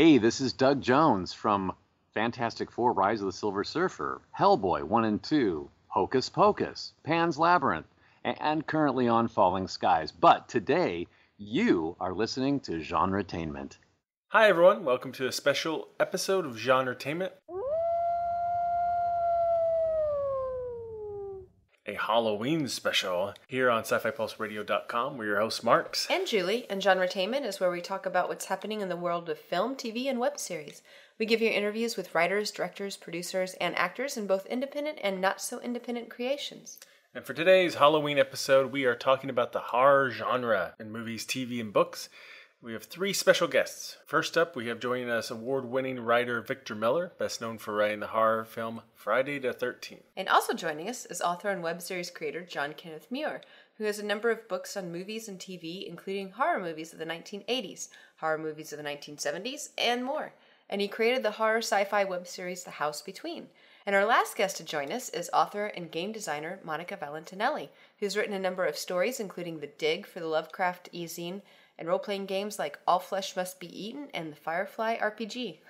Hey, this is Doug Jones from Fantastic Four: Rise of the Silver Surfer, Hellboy 1 and 2, Hocus Pocus, Pan's Labyrinth, and currently on Falling Skies. But today, you are listening to GenreTainment. Hi everyone, welcome to a special episode of GenreTainment. A Halloween special here on SciFiPulseRadio.com. We're your hosts, Marks and Julie, and GenreTainment is where we talk about what's happening in the world of film, TV, and web series. We give you interviews with writers, directors, producers, and actors in both independent and not-so-independent creations. And for today's Halloween episode, we are talking about the horror genre in movies, TV, and books. We have three special guests. First up, we have joining us award-winning writer Victor Miller, best known for writing the horror film Friday the 13th. And also joining us is author and web series creator John Kenneth Muir, who has a number of books on movies and TV, including horror movies of the 1980s, horror movies of the 1970s, and more. And he created the horror sci-fi web series The House Between. And our last guest to join us is author and game designer Monica Valentinelli, who's written a number of stories, including The Dig for the Lovecraft Zine, and role-playing games like All Flesh Must Be Eaten and the Firefly RPG.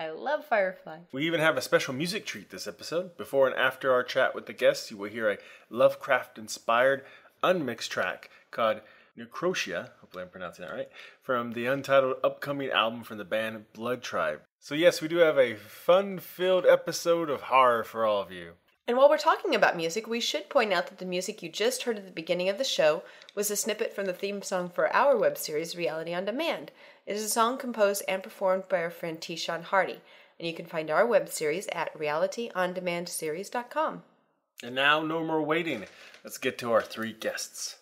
I love Firefly. We even have a special music treat this episode. Before and after our chat with the guests, you will hear a Lovecraft-inspired unmixed track called Necrotia, hopefully I'm pronouncing that right, from the untitled upcoming album from the band Blood Tribe. So yes, we do have a fun-filled episode of horror for all of you. And while we're talking about music, we should point out that the music you just heard at the beginning of the show was a snippet from the theme song for our web series, Reality on Demand. It is a song composed and performed by our friend T-Sean Hardy, and you can find our web series at realityondemandseries.com. And now, no more waiting. Let's get to our three guests.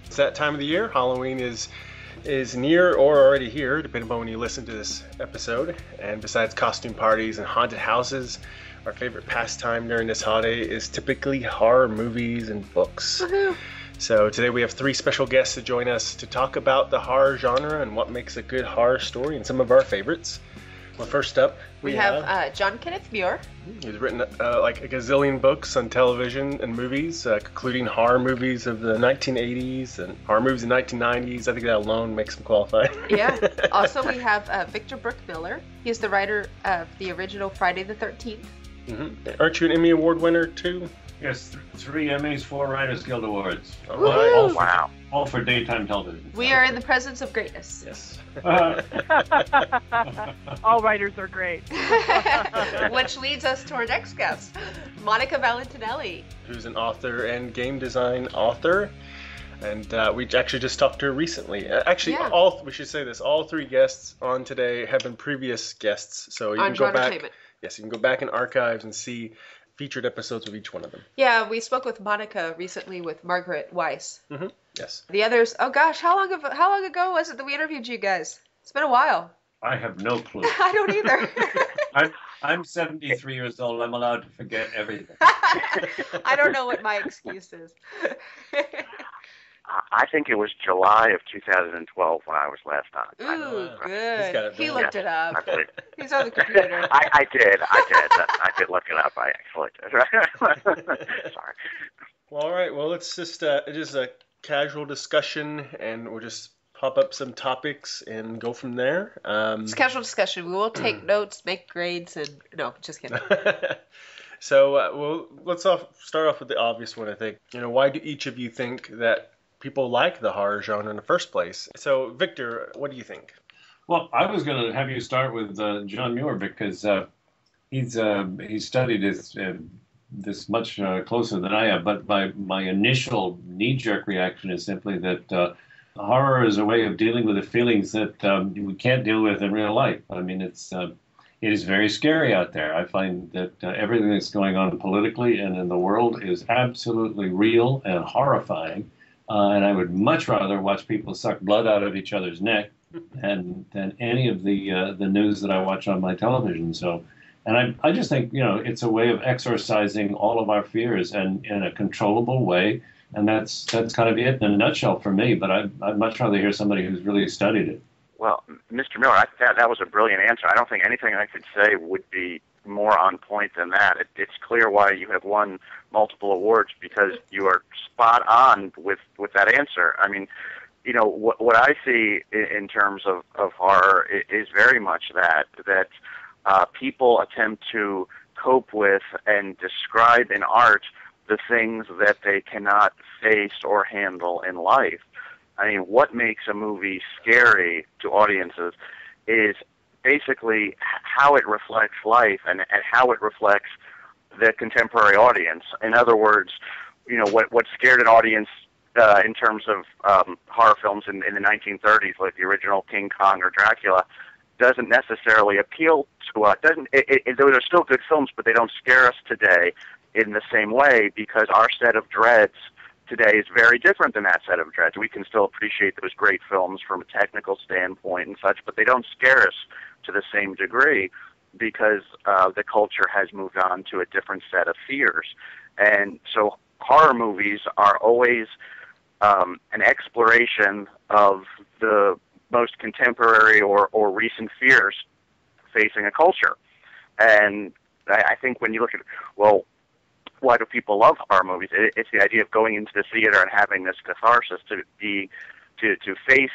It's that time of the year. Halloween is near or already here, depending on when you listen to this episode. And besides costume parties and haunted houses, our favorite pastime during this holiday is typically horror movies and books. Woohoo! So today we have three special guests to join us to talk about the horror genre and what makes a good horror story and some of our favorites. Well, first up, we have John Kenneth Muir. He's written like a gazillion books on television and movies, including horror movies of the 1980s and horror movies in the 1990s. I think that alone makes him qualified. Yeah. Also, we have Victor Miller. He's the writer of the original Friday the 13th. Mm-hmm. Aren't you an Emmy Award winner, too? Yes, 3 Emmys, 4 Writers Guild Awards. Oh, wow. All for daytime television. We are in the presence of greatness. Yes. All writers are great. Which leads us to our next guest, Monica Valentinelli. Who's an author and game design author. And we actually just talked to her recently. We should say this, all three guests on today have been previous guests. So you can go back. Yes, you can go back in archives and see featured episodes of each one of them. Yeah, we spoke with Monica recently with Margaret Weiss. Mm-hmm. Yes. The others, oh gosh, how long ago was it that we interviewed you guys? It's been a while. I have no clue. I don't either. I'm 73 years old. I'm allowed to forget everything. I don't know what my excuse is. I think it was July of 2012 when I was last on. Ooh, good. He looked it up. I believe. He's on the computer. I did. I did look it up. I actually did. Sorry. Well, all right. Well, let's just a casual discussion, and we'll just pop up some topics and go from there. It's casual discussion. We will take notes, make grades, and no, just kidding. So, let's start off with the obvious one. I think. Why do each of you think that people like the horror genre in the first place? So, Victor, what do you think? Well, I was going to have you start with John Muir because he's studied this much closer than I have. But my initial knee-jerk reaction is simply that horror is a way of dealing with the feelings that we can't deal with in real life. I mean, it is very scary out there. I find that everything that's going on politically and in the world is absolutely real and horrifying. And I would much rather watch people suck blood out of each other's neck than any of the news that I watch on my television. So And I just think, it's a way of exorcising all of our fears and in a controllable way. And that's kind of it in a nutshell for me. But I'd much rather hear somebody who's really studied it. Well, Mr. Miller, that was a brilliant answer. I don't think anything I could say would be more on point than that. It's clear why you have won multiple awards, because you are spot on with that answer. I mean, what I see in terms of horror is very much that people attempt to cope with and describe in art the things that they cannot face or handle in life. I mean, what makes a movie scary to audiences is basically how it reflects life and how it reflects the contemporary audience. In other words, what scared an audience in terms of horror films in the 1930s, like the original King Kong or Dracula, doesn't necessarily appeal to us. Those are still good films, but they don't scare us today in the same way, because our set of dreads today is very different than that set of dreads. We can still appreciate those great films from a technical standpoint and such, but they don't scare us to the same degree because the culture has moved on to a different set of fears. And so horror movies are always an exploration of the most contemporary or recent fears facing a culture. And I think when you look at, well, why do people love horror movies? It's the idea of going into the theater and having this catharsis to face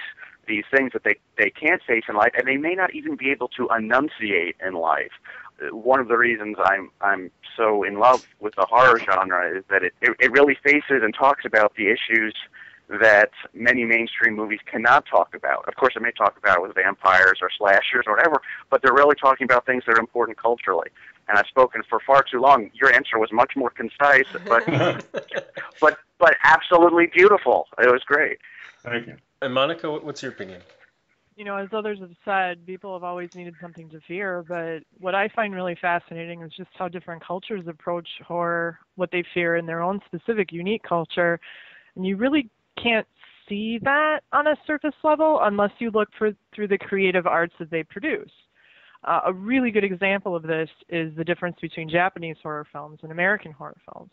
these things that they can't face in life, and they may not even be able to enunciate in life. One of the reasons I'm so in love with the horror genre is that it really faces and talks about the issues that many mainstream movies cannot talk about. Of course, it may talk about it with vampires or slashers or whatever, but they're really talking about things that are important culturally. And I've spoken for far too long. Your answer was much more concise, but absolutely beautiful. It was great. Thank you. And Monica, what's your opinion? As others have said, people have always needed something to fear, but what I find really fascinating is just how different cultures approach horror, what they fear in their own specific, unique culture. And you really can't see that on a surface level unless you look through the creative arts that they produce. A really good example of this is the difference between Japanese horror films and American horror films.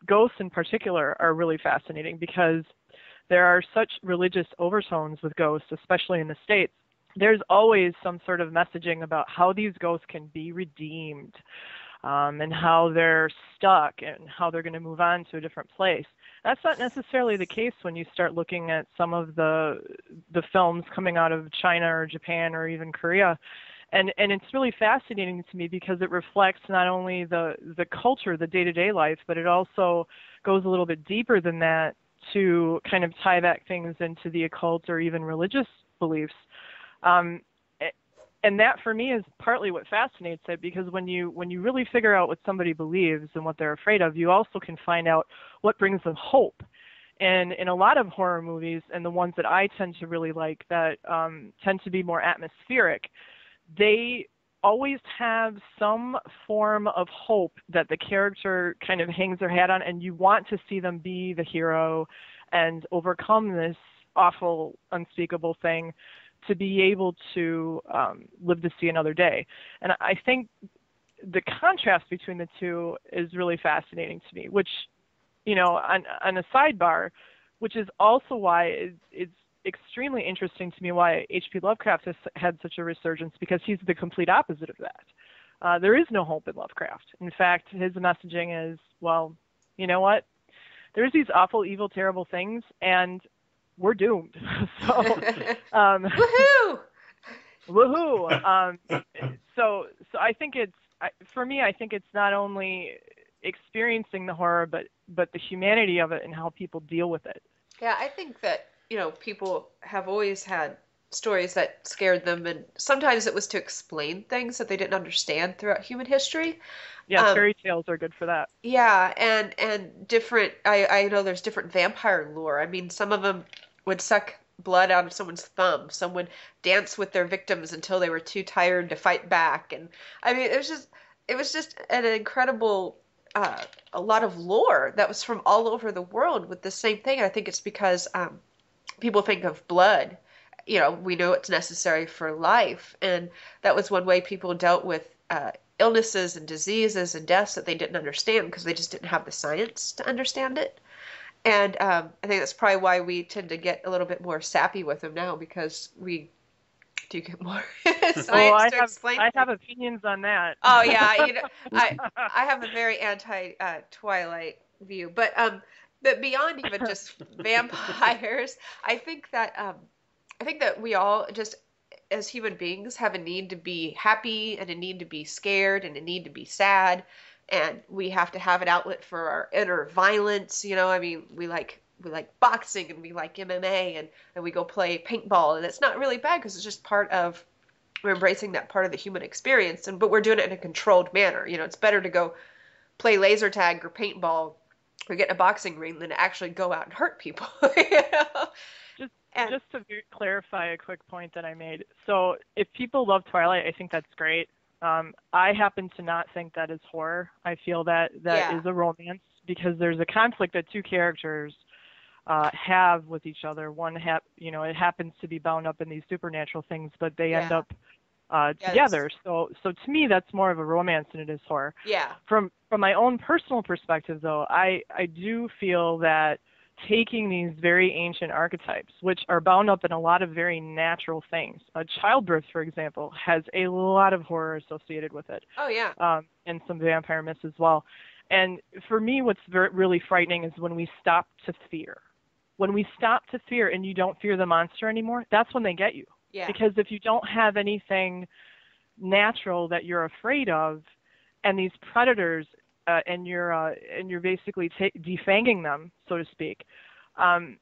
Ghosts in particular are really fascinating because there are such religious overtones with ghosts, especially in the States. There's always some sort of messaging about how these ghosts can be redeemed, and how they're stuck and how they're going to move on to a different place. That's not necessarily the case when you start looking at some of the films coming out of China or Japan or even Korea. And it's really fascinating to me because it reflects not only the culture, the day-to-day life, but it also goes a little bit deeper than that to kind of tie back things into the occult or even religious beliefs. And that for me is partly what fascinates it, because when you really figure out what somebody believes and what they're afraid of, you also can find out what brings them hope. And in a lot of horror movies, and the ones that I tend to really like that tend to be more atmospheric, they always have some form of hope that the character kind of hangs their hat on, and you want to see them be the hero and overcome this awful, unspeakable thing to be able to live to see another day. And I think the contrast between the two is really fascinating to me, which, on a sidebar, which is also why it's extremely interesting to me why H.P. Lovecraft has had such a resurgence, because he's the complete opposite of that. There is no hope in Lovecraft. In fact, his messaging is, well, you know what? There's these awful, evil, terrible things, and we're doomed. So, woohoo! Woohoo! So I think for me, I think it's not only experiencing the horror, but the humanity of it and how people deal with it. Yeah, I think that, people have always had stories that scared them, and sometimes it was to explain things that they didn't understand throughout human history. Yeah, fairy tales are good for that. Yeah, and different, I know there's different vampire lore. I mean, some of them would suck blood out of someone's thumb. Some would dance with their victims until they were too tired to fight back. And I mean, it was just an incredible, a lot of lore that was from all over the world with the same thing. I think it's because people think of blood. We know it's necessary for life, and that was one way people dealt with illnesses and diseases and deaths that they didn't understand because they just didn't have the science to understand it. And I think that's probably why we tend to get a little bit more sappy with them now, because we do get more science to explain. I have opinions on that. Oh yeah, I have a very anti-Twilight view, but beyond even just vampires, I think that we all just, as human beings, have a need to be happy and a need to be scared and a need to be sad, and we have to have an outlet for our inner violence. You know, I mean, we like boxing and we like MMA and we go play paintball, and it's not really bad because it's just we're embracing that part of the human experience, but we're doing it in a controlled manner. You know, it's better to go play laser tag or paintball or get in a boxing ring than to actually go out and hurt people. You know? Just to clarify a quick point that I made. So if people love Twilight, I think that's great. I happen to not think that is horror. I feel that is a romance, because there's a conflict that two characters have with each other. One it happens to be bound up in these supernatural things, but they end up together. So to me, that's more of a romance than it is horror. Yeah. From my own personal perspective, though, I do feel that taking these very ancient archetypes, which are bound up in a lot of very natural things. Childbirth, for example, has a lot of horror associated with it. Oh, yeah. And some vampire myths as well. And for me, what's really frightening is when we stop to fear. When we stop to fear and you don't fear the monster anymore, that's when they get you. Yeah. Because if you don't have anything natural that you're afraid of, and these predators, and you're basically defanging them, so to speak,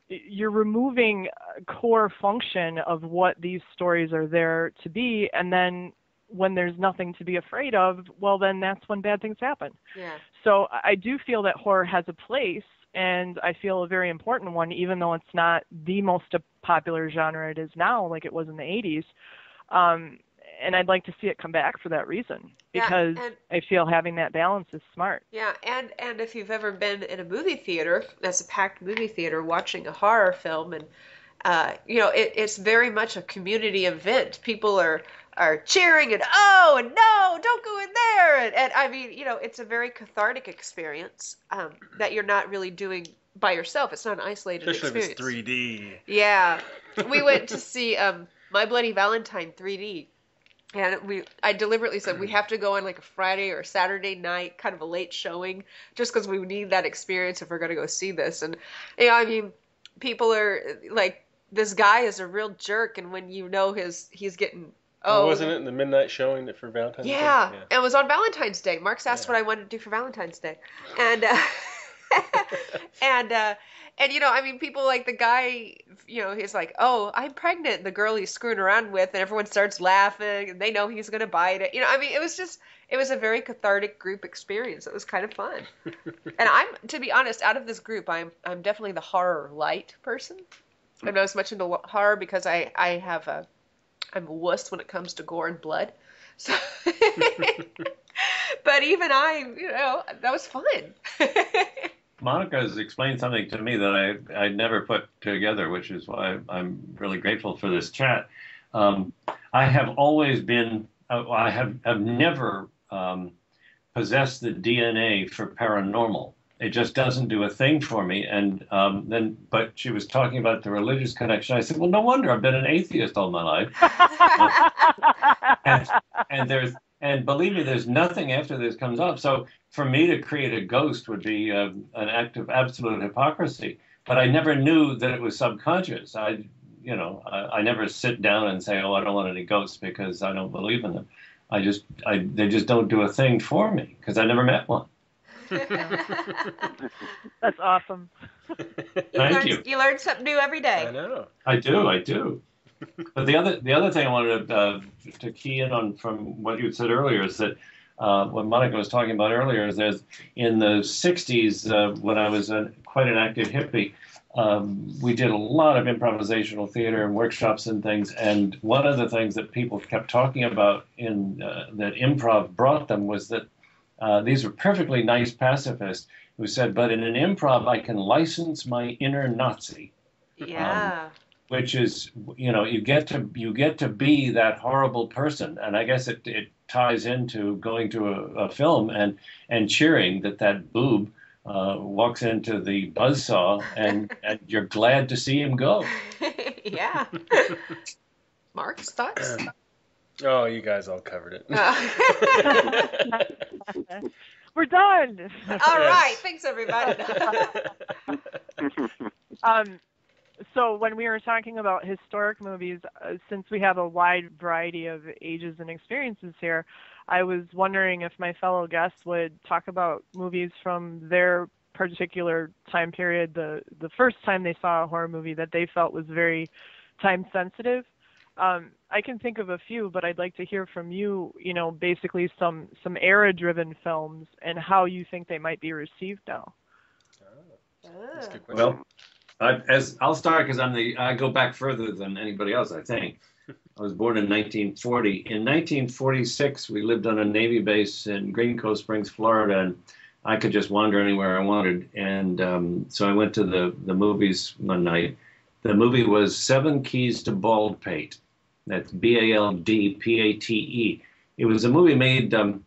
you're removing a core function of what these stories are there to be, and then when there's nothing to be afraid of, well, then that's when bad things happen. Yeah. So I do feel that horror has a place, and I feel a very important one, even though it's not the most popular genre it is now, like it was in the 80s. And I'd like to see it come back for that reason, because I feel having that balance is smart. Yeah, and if you've ever been in a movie theater, that's a packed movie theater, watching a horror film, and it's very much a community event. People are cheering and no, don't go in there, and I mean, it's a very cathartic experience that you're not really doing by yourself. It's not an isolated experience. Especially if it's 3D. Yeah, we went to see My Bloody Valentine 3D. And I deliberately said we have to go on like a Friday or Saturday night, kind of a late showing, just because we need that experience if we're going to go see this. And, I mean, people are like, this guy is a real jerk. And when he's getting, wasn't it in the midnight showing for Valentine's Day? Yeah, it was on Valentine's Day. Mark's asked what I wanted to do for Valentine's Day. And, and I mean, people like the guy, he's like, oh, I'm pregnant. The girl he's screwing around with, and everyone starts laughing, and they know he's going to bite it. I mean, it was a very cathartic group experience. It was kind of fun. And to be honest, out of this group, I'm definitely the horror light person. I'm not as much into horror because I'm a wuss when it comes to gore and blood. So, but even that was fun. Monica has explained something to me that I'd never put together, which is why I'm really grateful for this chat. I have always been, I have never possessed the DNA for paranormal. It just doesn't do a thing for me. And but she was talking about the religious connection. I said, well, no wonder. I've been an atheist all my life. And believe me, there's nothing after this comes up. So for me to create a ghost would be an act of absolute hypocrisy. But I never knew that it was subconscious. I never sit down and say, oh, I don't want any ghosts because I don't believe in them. They just don't do a thing for me because I never met one. That's awesome. Thank you. You learn something new every day. I know. I do. But the other thing I wanted to key in on from what you said earlier is that what Monica was talking about earlier is that in the 60s, when I was quite an active hippie, we did a lot of improvisational theater and workshops and things. And one of the things that people kept talking about that improv brought them was that these were perfectly nice pacifists who said, but in an improv, I can license my inner Nazi. Yeah. which is, you get to be that horrible person, and I guess it ties into going to a film and cheering that boob walks into the buzzsaw, and you're glad to see him go. Yeah. Mark's thoughts? Oh, you guys all covered it. We're done. All right. Thanks, everybody. So when we were talking about historic movies, since we have a wide variety of ages and experiences here, I was wondering if my fellow guests would talk about movies from their particular time period, the first time they saw a horror movie that they felt was very time sensitive. I can think of a few, but I'd like to hear from you, basically some era-driven films and how you think they might be received now. That's a good question. Well, I'll start because I go back further than anybody else, I think. I was born in 1940. In 1946, we lived on a Navy base in Green Cove Springs, Florida, and I could just wander anywhere I wanted. And so I went to the movies one night. The movie was Seven Keys to Baldpate. That's Baldpate. It was a movie made there's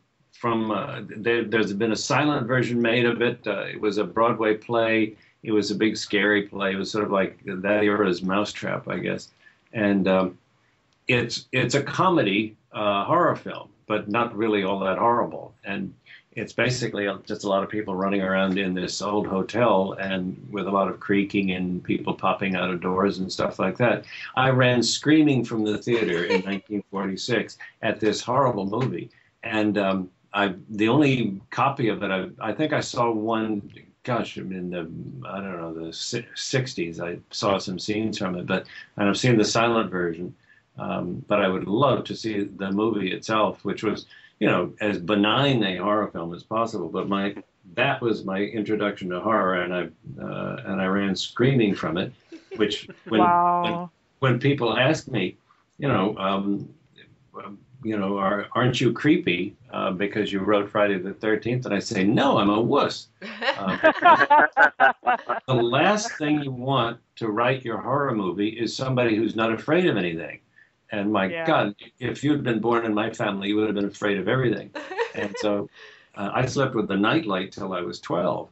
been a silent version made of it. It was a Broadway play. It was a big scary play. It was sort of like that era's Mousetrap, I guess. And it's a comedy horror film, but not really all that horrible. And it's basically just a lot of people running around in this old hotel and with a lot of creaking and people popping out of doors and stuff like that. I ran screaming from the theater in 1946 at this horrible movie. And the only copy of it, I think I saw one, gosh, in the 60s. I saw some scenes from it, and I've seen the silent version. But I would love to see the movie itself, which was, as benign a horror film as possible. But that was my introduction to horror, and I ran screaming from it. Which when people ask me, aren't you creepy because you wrote Friday the 13th? And I say, no, I'm a wuss. The last thing you want to write your horror movie is somebody who's not afraid of anything. And God, if you'd been born in my family, you would have been afraid of everything. And so I slept with the nightlight till I was 12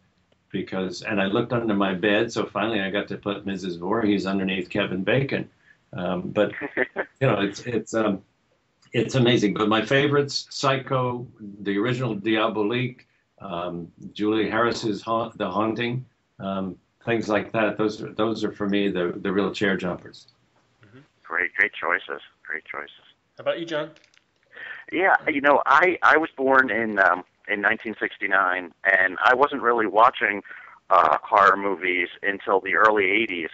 and I looked under my bed. So finally I got to put Mrs. Voorhees underneath Kevin Bacon. But, it's amazing. But my favorites, Psycho, the original Diabolique, Julie Harris's The Haunting, things like that. Those are for me the real chair jumpers. Great choices. Great choices. How about you, John? Yeah, I was born in 1969, and I wasn't really watching horror movies until the early 80s.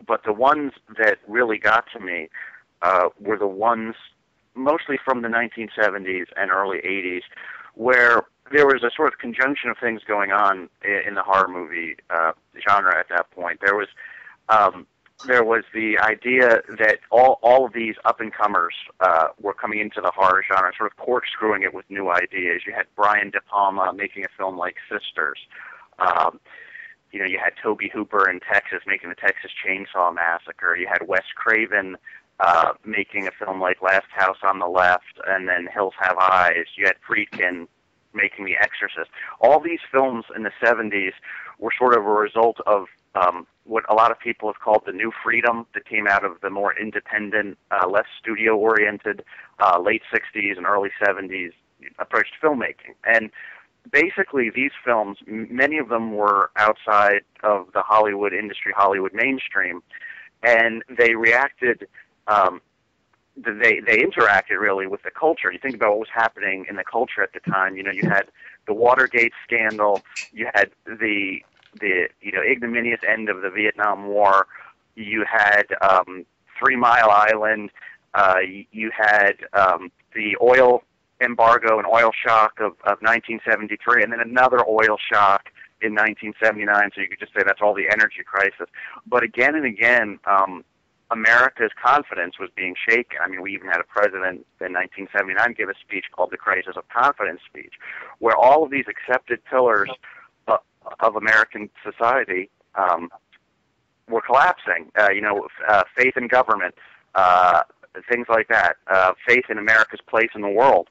But the ones that really got to me were the ones mostly from the 1970s and early 80s, where there was a sort of conjunction of things going on in the horror movie genre at that point. There was the idea that all of these up-and-comers were coming into the horror genre, sort of corkscrewing it with new ideas. You had Brian De Palma making a film like Sisters. You had Tobe Hooper in Texas making the Texas Chainsaw Massacre. You had Wes Craven making a film like Last House on the Left, and then Hills Have Eyes. You had Friedkin making The Exorcist. All these films in the 70s were sort of a result of what a lot of people have called the new freedom that came out of the more independent, less studio-oriented late 60s and early 70s approach to filmmaking. And basically these films, many of them were outside of the Hollywood industry, Hollywood mainstream, and they reacted, they interacted really with the culture. You think about what was happening in the culture at the time. You had the Watergate scandal, you had the ignominious end of the Vietnam War, you had 3 Mile Island, you had the oil embargo and oil shock of 1973, and then another oil shock in 1979, so you could just say that's all the energy crisis. But again and again, America's confidence was being shaken. I mean, we even had a president in 1979 give a speech called the Crisis of Confidence speech, where all of these accepted pillars of American society were collapsing. Faith in government, things like that. Faith in America's place in the world.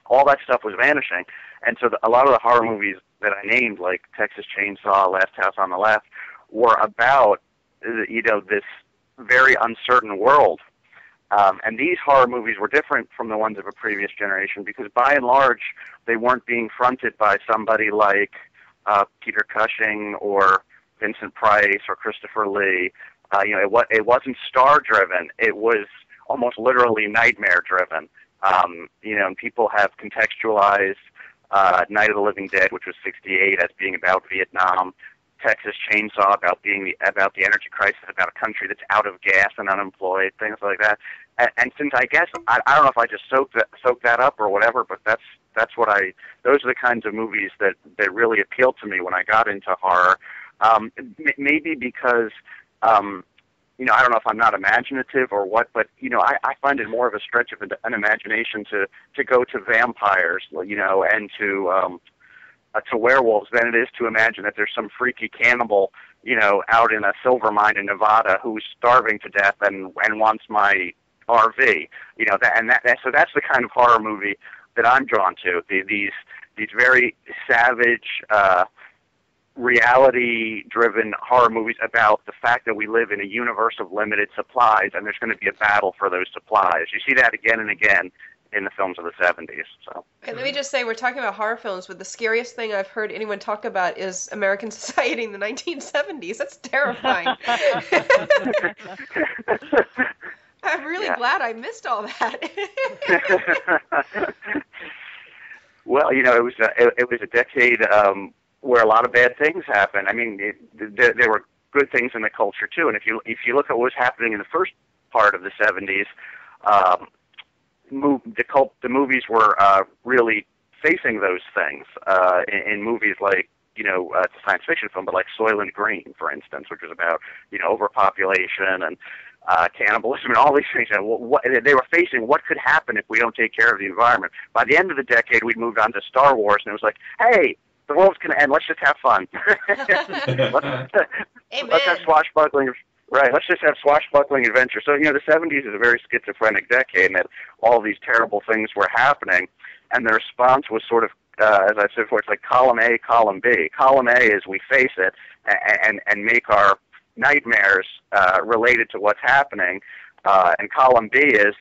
All that stuff was vanishing. And so a lot of the horror movies that I named, like Texas Chainsaw, Last House on the Left, were about, this very uncertain world. And these horror movies were different from the ones of a previous generation because, by and large, they weren't being fronted by somebody like Peter Cushing or Vincent Price or Christopher Lee. It wasn't star-driven. It was almost literally nightmare-driven. And people have contextualized Night of the Living Dead, which was '68, as being about Vietnam. Texas Chainsaw about the energy crisis, about a country that's out of gas and unemployed, things like that. And since I guess I don't know if I just soaked that up or whatever, but those are the kinds of movies that really appealed to me when I got into horror. Maybe because I don't know if I'm not imaginative or what, but I find it more of a stretch of an imagination to go to vampires, and to werewolves than it is to imagine that there's some freaky cannibal, out in a silver mine in Nevada who's starving to death and wants my RV. So that's the kind of horror movie that I'm drawn to. These very savage, reality-driven horror movies about the fact that we live in a universe of limited supplies and there's going to be a battle for those supplies. You see that again and again in the films of the 70s. So. And let me just say, we're talking about horror films, but the scariest thing I've heard anyone talk about is American society in the 1970s. That's terrifying. I'm really glad I missed all that. Well, it was a decade where a lot of bad things happened. I mean, there were good things in the culture too. And if you look at what was happening in the first part of the 70s, the movies were really facing those things in movies like, it's a science fiction film, but like Soylent Green, for instance, which was about, overpopulation and cannibalism and all these things. What they were facing, what could happen if we don't take care of the environment? By the end of the decade, we'd moved on to Star Wars, and it was like, hey, the world's going to end. Let's just have fun. Let's have swashbuckling. Right, let's just have swashbuckling adventure. So, the 70s is a very schizophrenic decade, and that all these terrible things were happening, and the response was sort of, as I said before, it's like column A, column B. Column A is we face it and make our nightmares related to what's happening, and column B is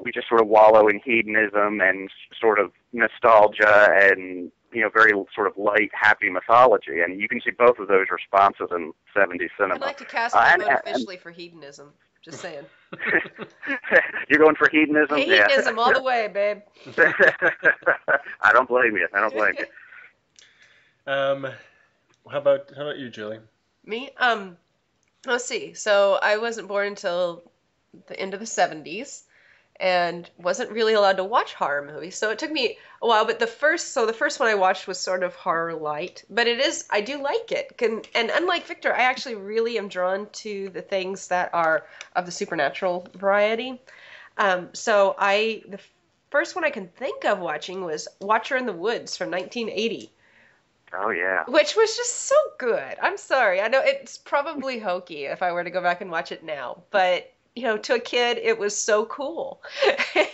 we just sort of wallow in hedonism and sort of nostalgia and very sort of light, happy mythology. And you can see both of those responses in 70s cinema. I'd like to cast my vote officially for hedonism. Just saying. You're going for hedonism? Hedonism all the way, babe. I don't blame you. How about you, Julie? Me? Let's see. So I wasn't born until the end of the 70s. And wasn't really allowed to watch horror movies, so it took me a while. But the first one I watched was sort of horror light, but I do like it. And unlike Victor, I actually really am drawn to the things that are of the supernatural variety. So the first one I can think of watching was Watcher in the Woods from 1980. Oh yeah. Which was just so good. I'm sorry, I know it's probably hokey if I were to go back and watch it now, but. To a kid, it was so cool. I'm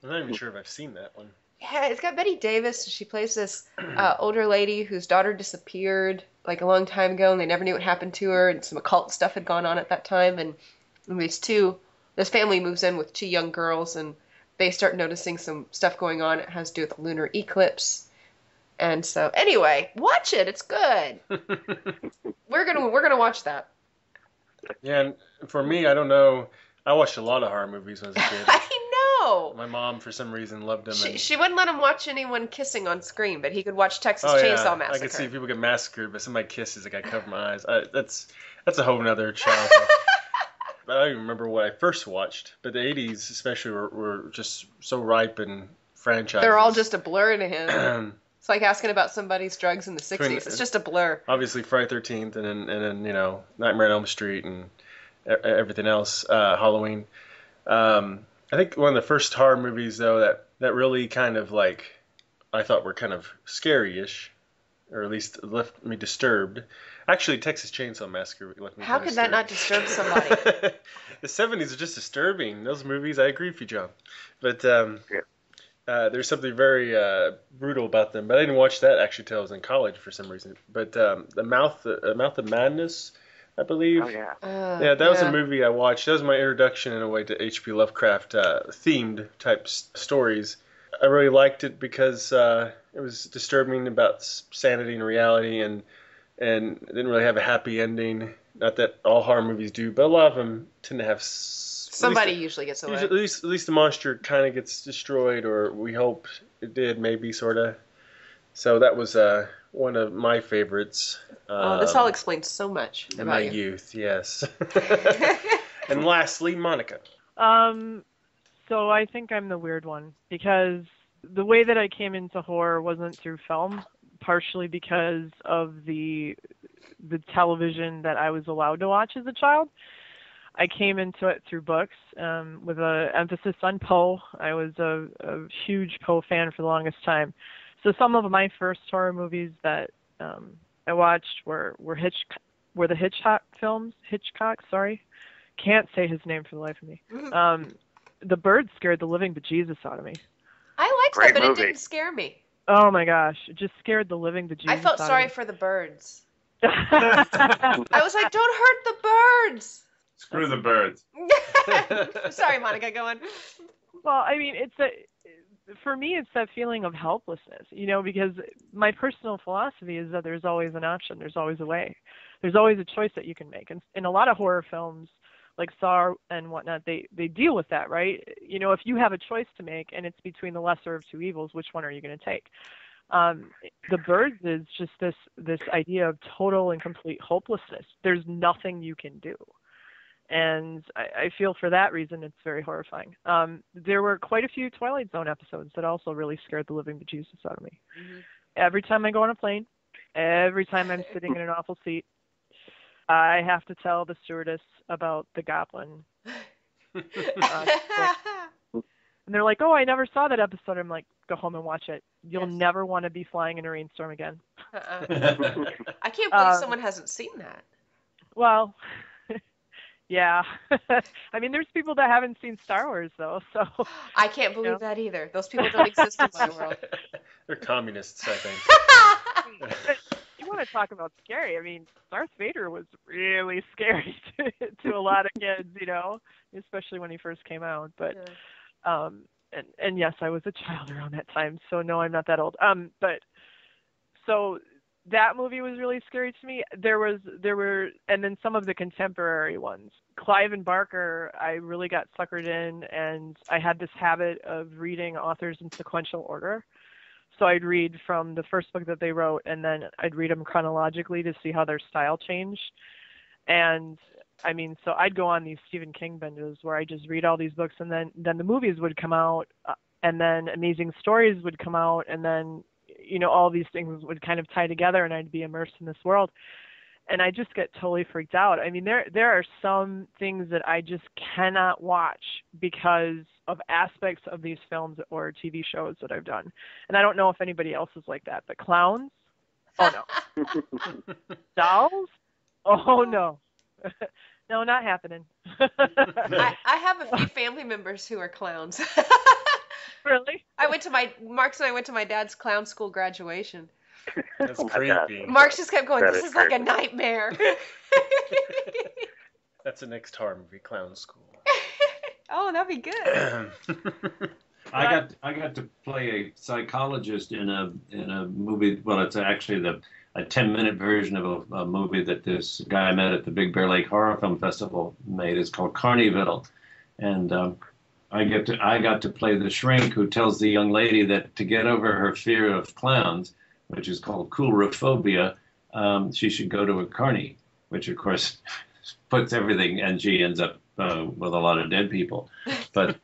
not even sure if I've seen that one. Yeah, it's got Betty Davis. She plays this older lady whose daughter disappeared like a long time ago, and they never knew what happened to her, and some occult stuff had gone on at that time. And this family moves in with two young girls, and they start noticing some stuff going on. It has to do with the lunar eclipse. And so, anyway, watch it. It's good. We're gonna watch that. Yeah, and for me, I don't know. I watched a lot of horror movies when I was a kid. I know. My mom, for some reason, loved them. She wouldn't let him watch anyone kissing on screen, but he could watch Texas Chainsaw Massacre. I could see people get massacred, but somebody kisses, like I cover my eyes. That's a whole nother childhood. But I don't even remember what I first watched. But the 80s, especially, were just so ripe and franchises. They're all just a blur to him. It's like asking about somebody's drugs in the 60s. It's just a blur. Obviously, Friday 13th, and then Nightmare on Elm Street and everything else, Halloween. I think one of the first horror movies, though, that really kind of I thought were kind of scary-ish, or at least left me disturbed, Actually, Texas Chainsaw Massacre. How could that not disturb somebody? The 70s are just disturbing. Those movies, I agree with you, John. But there's something very brutal about them. But I didn't watch that actually till I was in college for some reason. But the Mouth of Madness, I believe. Oh, yeah. That was a movie I watched. That was my introduction in a way to H.P. Lovecraft themed type stories. I really liked it because it was disturbing about sanity and reality, and it didn't really have a happy ending. Not that all horror movies do, but a lot of them tend to have. Somebody usually gets away. At least the monster kind of gets destroyed, or we hope it did, maybe sort of. So that was one of my favorites. This all explains so much in about my you. youth. Yes. And lastly, Monica. So I think I'm the weird one because the way that I came into horror wasn't through film, partially because of the television that I was allowed to watch as a child. I came into it through books with an emphasis on Poe. I was a huge Poe fan for the longest time. So some of my first horror movies that I watched were the Hitchcock films. Sorry. Can't say his name for the life of me. The Bird scared the living bejesus out of me. I liked Great that, but movie. it didn't scare me. Oh my gosh, it just scared the living bejesus I felt out sorry of me. for the birds. I was like, don't hurt the birds. Screw the birds. Sorry, Monica, go on. Well, I mean, for me, it's that feeling of helplessness, because my personal philosophy is that there's always an option, there's always a way, there's always a choice that you can make. And in a lot of horror films, like Saw and whatnot, they deal with that, right? If you have a choice to make and it's between the lesser of two evils, which one are you going to take? The Birds is just this idea of total and complete hopelessness. There's nothing you can do. And I feel for that reason it's very horrifying. There were quite a few Twilight Zone episodes that also really scared the living bejesus out of me. Mm-hmm. Every time I go on a plane, every time I'm sitting in an awful seat, I have to tell the stewardess about the goblin. And they're like, oh, I never saw that episode. I'm like, go home and watch it. You'll never want to be flying in a rainstorm again. I can't believe someone hasn't seen that. Well, yeah. I mean, there's people that haven't seen Star Wars, though. So I can't believe that either. Those people don't exist in my world. They're communists, I think. You want to talk about scary? I mean, Darth Vader was really scary to a lot of kids, especially when he first came out. But, and yes, I was a child around that time, so no, I'm not that old. But so that movie was really scary to me. There were, and then some of the contemporary ones. Clive and Barker, I really got suckered in, and I had this habit of reading authors in sequential order. So I'd read from the first book that they wrote, and then I'd read them chronologically to see how their style changed. And I mean, so I'd go on these Stephen King binges where I just read all these books, and then the movies would come out, and then Amazing Stories would come out, and then all these things would kind of tie together, and I'd be immersed in this world. And I just get totally freaked out. I mean, there are some things that I just cannot watch because of aspects of these films or TV shows that I've done. And I don't know if anybody else is like that, but clowns? Oh, no. Dolls? Oh, no. No, not happening. I have a few family members who are clowns. Really? Mark's and I went to my dad's clown school graduation. That's creepy. Mark's just kept going, this is like a nightmare. That's the next horror movie, Clown School. Oh, that'd be good. I got to play a psychologist in a movie. Well, it's actually a 10-minute version of a movie that this guy I met at the Big Bear Lake Horror Film Festival made. It's called Carnival, and I got to play the shrink who tells the young lady that to get over her fear of clowns, which is called coulrophobia, she should go to a carny, which of course puts everything, and she ends up with a lot of dead people. But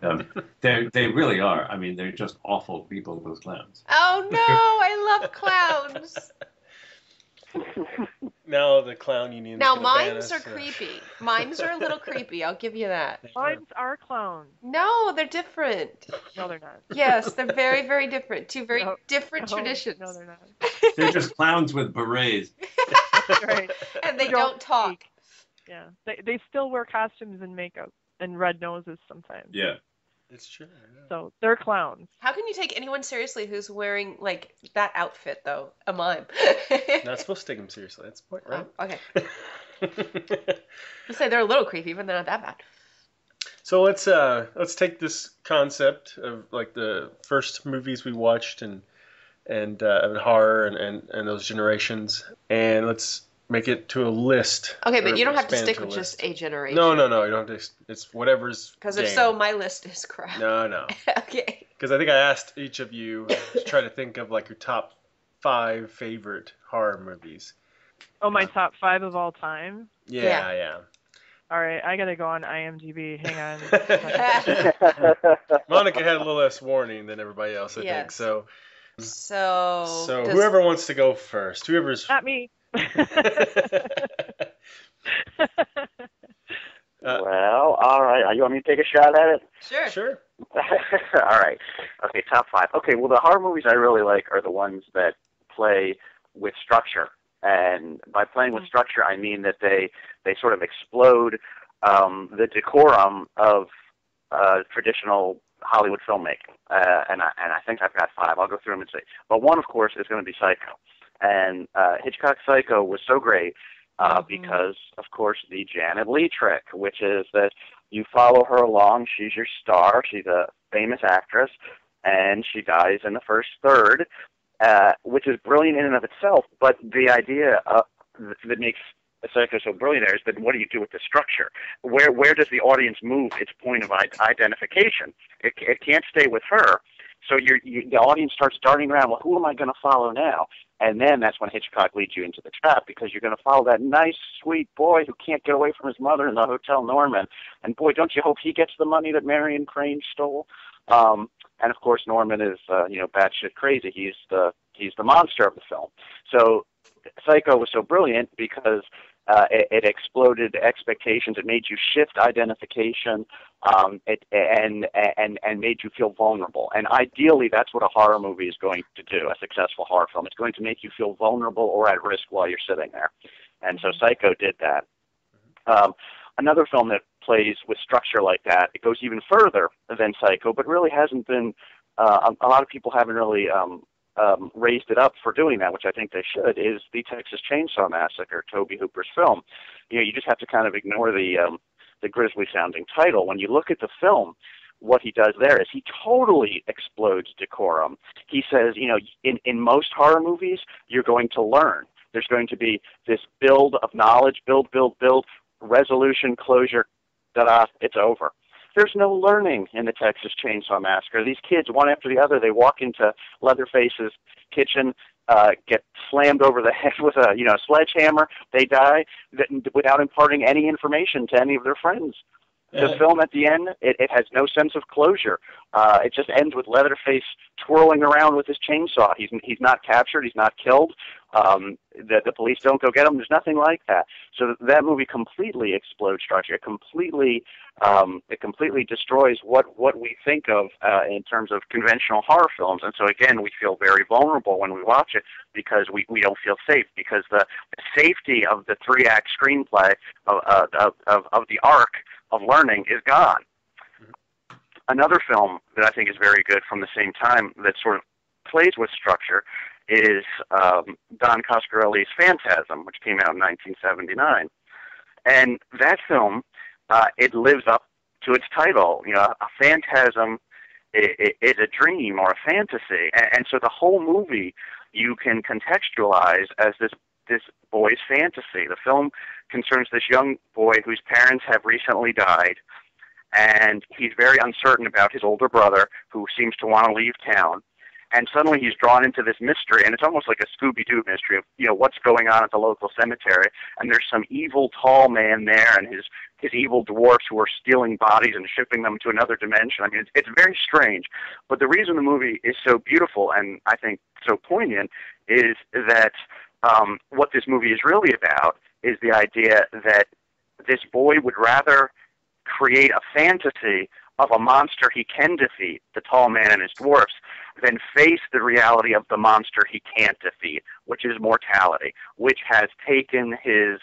they really are. I mean, they're just awful people, those clowns. Oh no, I love clowns. Now the clown union. Now mimes are creepy. Mimes are a little creepy. I'll give you that. Mimes are clowns. No, they're different. No, they're not. Yes, they're very, very different. Two very different traditions. No, they're not. They're just clowns with berets. Right. And they Who don't talk. speak. Yeah. They still wear costumes and makeup and red noses sometimes. Yeah. It's true. Yeah. So they're clowns. How can you take anyone seriously who's wearing like that outfit though? A mime. Not supposed to take them seriously. That's the point, right? Oh, okay. You say they're a little creepy, but they're not that bad. So let's take this concept of like the first movies we watched and horror and those generations, and let's make it to a list. Okay, but Or you don't have to expand stick a with list. just a generation. No, you don't have to. It's whatever's. Because if game. so, my list is crap. No. Okay. Because I think I asked each of you to try to think of like your top 5 favorite horror movies. Oh, my top 5 of all time? Yeah. All right, I got to go on IMDb. Hang on. Monica had a little less warning than everybody else, I think. Yes. So So whoever wants to go first, whoever's. Not me. Well, all right. You want me to take a shot at it? Sure. All right. Okay, top 5. Okay, well, the horror movies I really like are the ones that play with structure. And by playing with structure, I mean that they sort of explode the decorum of traditional Hollywood filmmaking. And I think I've got 5. I'll go through them and say. But one, of course, is going to be Psycho. And Hitchcock's Psycho was so great because, of course, the Janet Leigh trick, which is that you follow her along. She's your star. She's a famous actress, and she dies in the first third, which is brilliant in and of itself. But the idea that makes Psycho so brilliant is that what do you do with the structure? Where does the audience move its point of identification? It can't stay with her. So the audience starts darting around, well, who am I going to follow now? And then that's when Hitchcock leads you into the trap, because you're going to follow that nice, sweet boy who can't get away from his mother in the Hotel Norman. And boy, don't you hope he gets the money that Marion Crane stole? And of course, Norman is, batshit crazy. He's the monster of the film. So Psycho was so brilliant because it exploded expectations. It made you shift identification, and made you feel vulnerable. And ideally, that's what a horror movie is going to do. A successful horror film, it's going to make you feel vulnerable or at risk while you're sitting there. And so Psycho did that. Another film that plays with structure like that, it goes even further than Psycho, but really hasn't been. A lot of people haven't really raised it up for doing that, which I think they should, is the Texas Chainsaw Massacre, Tobe Hooper's film. You just have to kind of ignore the grisly-sounding title. When you look at the film, what he does there is he totally explodes decorum. He says, in most horror movies, you're going to learn. There's going to be this build of knowledge, build, resolution, closure, ta-da, it's over. There's no learning in the Texas Chainsaw Massacre. These kids, one after the other, they walk into Leatherface's kitchen, get slammed over the head with a sledgehammer. They die without imparting any information to any of their friends. The film at the end, it has no sense of closure. It just ends with Leatherface twirling around with his chainsaw. He's not captured. He's not killed. The police don't go get him. There's nothing like that. So that movie completely explodes structure. It completely destroys what we think of in terms of conventional horror films. And so again, we feel very vulnerable when we watch it because we don't feel safe, because the safety of the 3-act screenplay of the arc of learning is gone. Another film that I think is very good from the same time that sort of plays with structure is Don Coscarelli's Phantasm, which came out in 1979. And that film, it lives up to its title. A phantasm is a dream or a fantasy. And so the whole movie you can contextualize as this boy's fantasy. The film concerns this young boy whose parents have recently died, and he's very uncertain about his older brother, who seems to want to leave town. And suddenly he's drawn into this mystery, and it's almost like a Scooby-Doo mystery of, what's going on at the local cemetery. And there's some evil tall man there and his evil dwarfs who are stealing bodies and shipping them to another dimension. I mean, it's very strange. But the reason the movie is so beautiful and I think so poignant is that what this movie is really about is the idea that this boy would rather create a fantasy of a monster he can defeat, the tall man and his dwarfs, then face the reality of the monster he can't defeat, which is mortality, which has taken his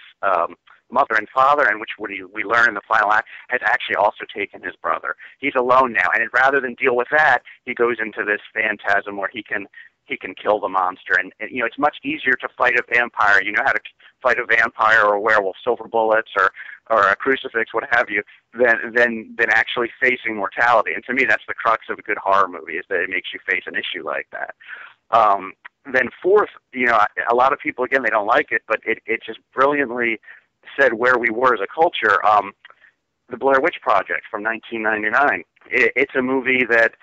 mother and father, and which we learn in the final act has actually also taken his brother. He's alone now, and rather than deal with that, he goes into this phantasm where he can kill the monster. And it's much easier to fight a vampire. You know how to fight a vampire or a werewolf, silver bullets or a crucifix, what have you, than actually facing mortality. And to me, that's the crux of a good horror movie, is that it makes you face an issue like that. Then fourth, a lot of people, again, they don't like it, but it just brilliantly said where we were as a culture. The Blair Witch Project from 1999. It's a movie that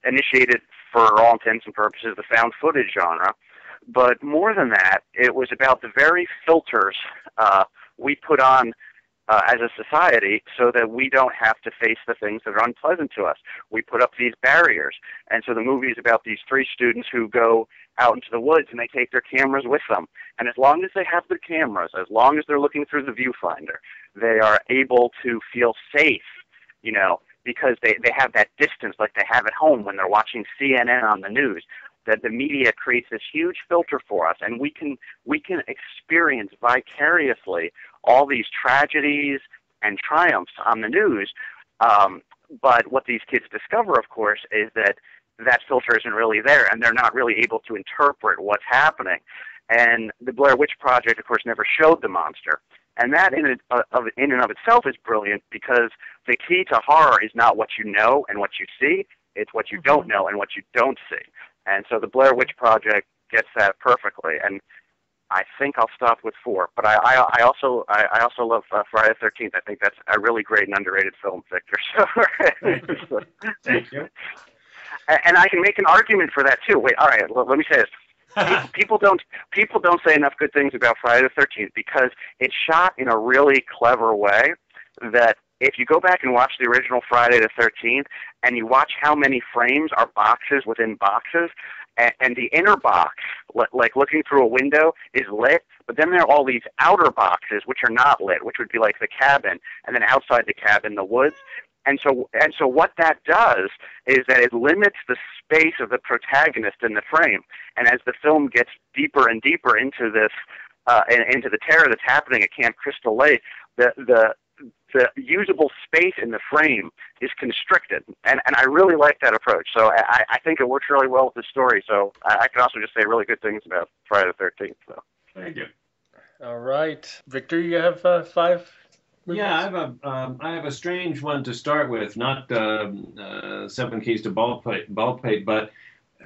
initiated, for all intents and purposes, the found footage genre. But more than that, it was about the very filters we put on as a society so that we don't have to face the things that are unpleasant to us. We put up these barriers. And so the movie is about these three students who go out into the woods and they take their cameras with them. And as long as they have their cameras, as long as they're looking through the viewfinder, they are able to feel safe, because they have that distance like they have at home when they're watching CNN on the news, that the media creates this huge filter for us, and we can experience vicariously all these tragedies and triumphs on the news. But what these kids discover, of course, is that filter isn't really there, and they're not really able to interpret what's happening. And the Blair Witch Project, of course, never showed the monster. And that in and of itself is brilliant, because the key to horror is not what you know and what you see, it's what you don't know and what you don't see. And so the Blair Witch Project gets that perfectly. And I think I'll stop with 4. But I also love Friday the 13th. I think that's a really great and underrated film, Victor. So, Thank you. And I can make an argument for that too. Wait, all right. Let me say this. People don't say enough good things about Friday the 13th because it's shot in a really clever way that if you go back and watch the original Friday the 13th and you watch how many frames are boxes within boxes, and the inner box, like looking through a window, is lit, but then there are all these outer boxes which are not lit, which would be like the cabin, and then outside the cabin, the woods. And so what that does is that it limits the space of the protagonist in the frame. And as the film gets deeper and deeper into this, into the terror that's happening at Camp Crystal Lake, the usable space in the frame is constricted. And I really like that approach. So I think it works really well with the story. So I can also just say really good things about Friday the 13th. So. Thank you. All right. Victor, you have 5? Yeah, I have a strange one to start with, not 7 Keys to Baldpate, but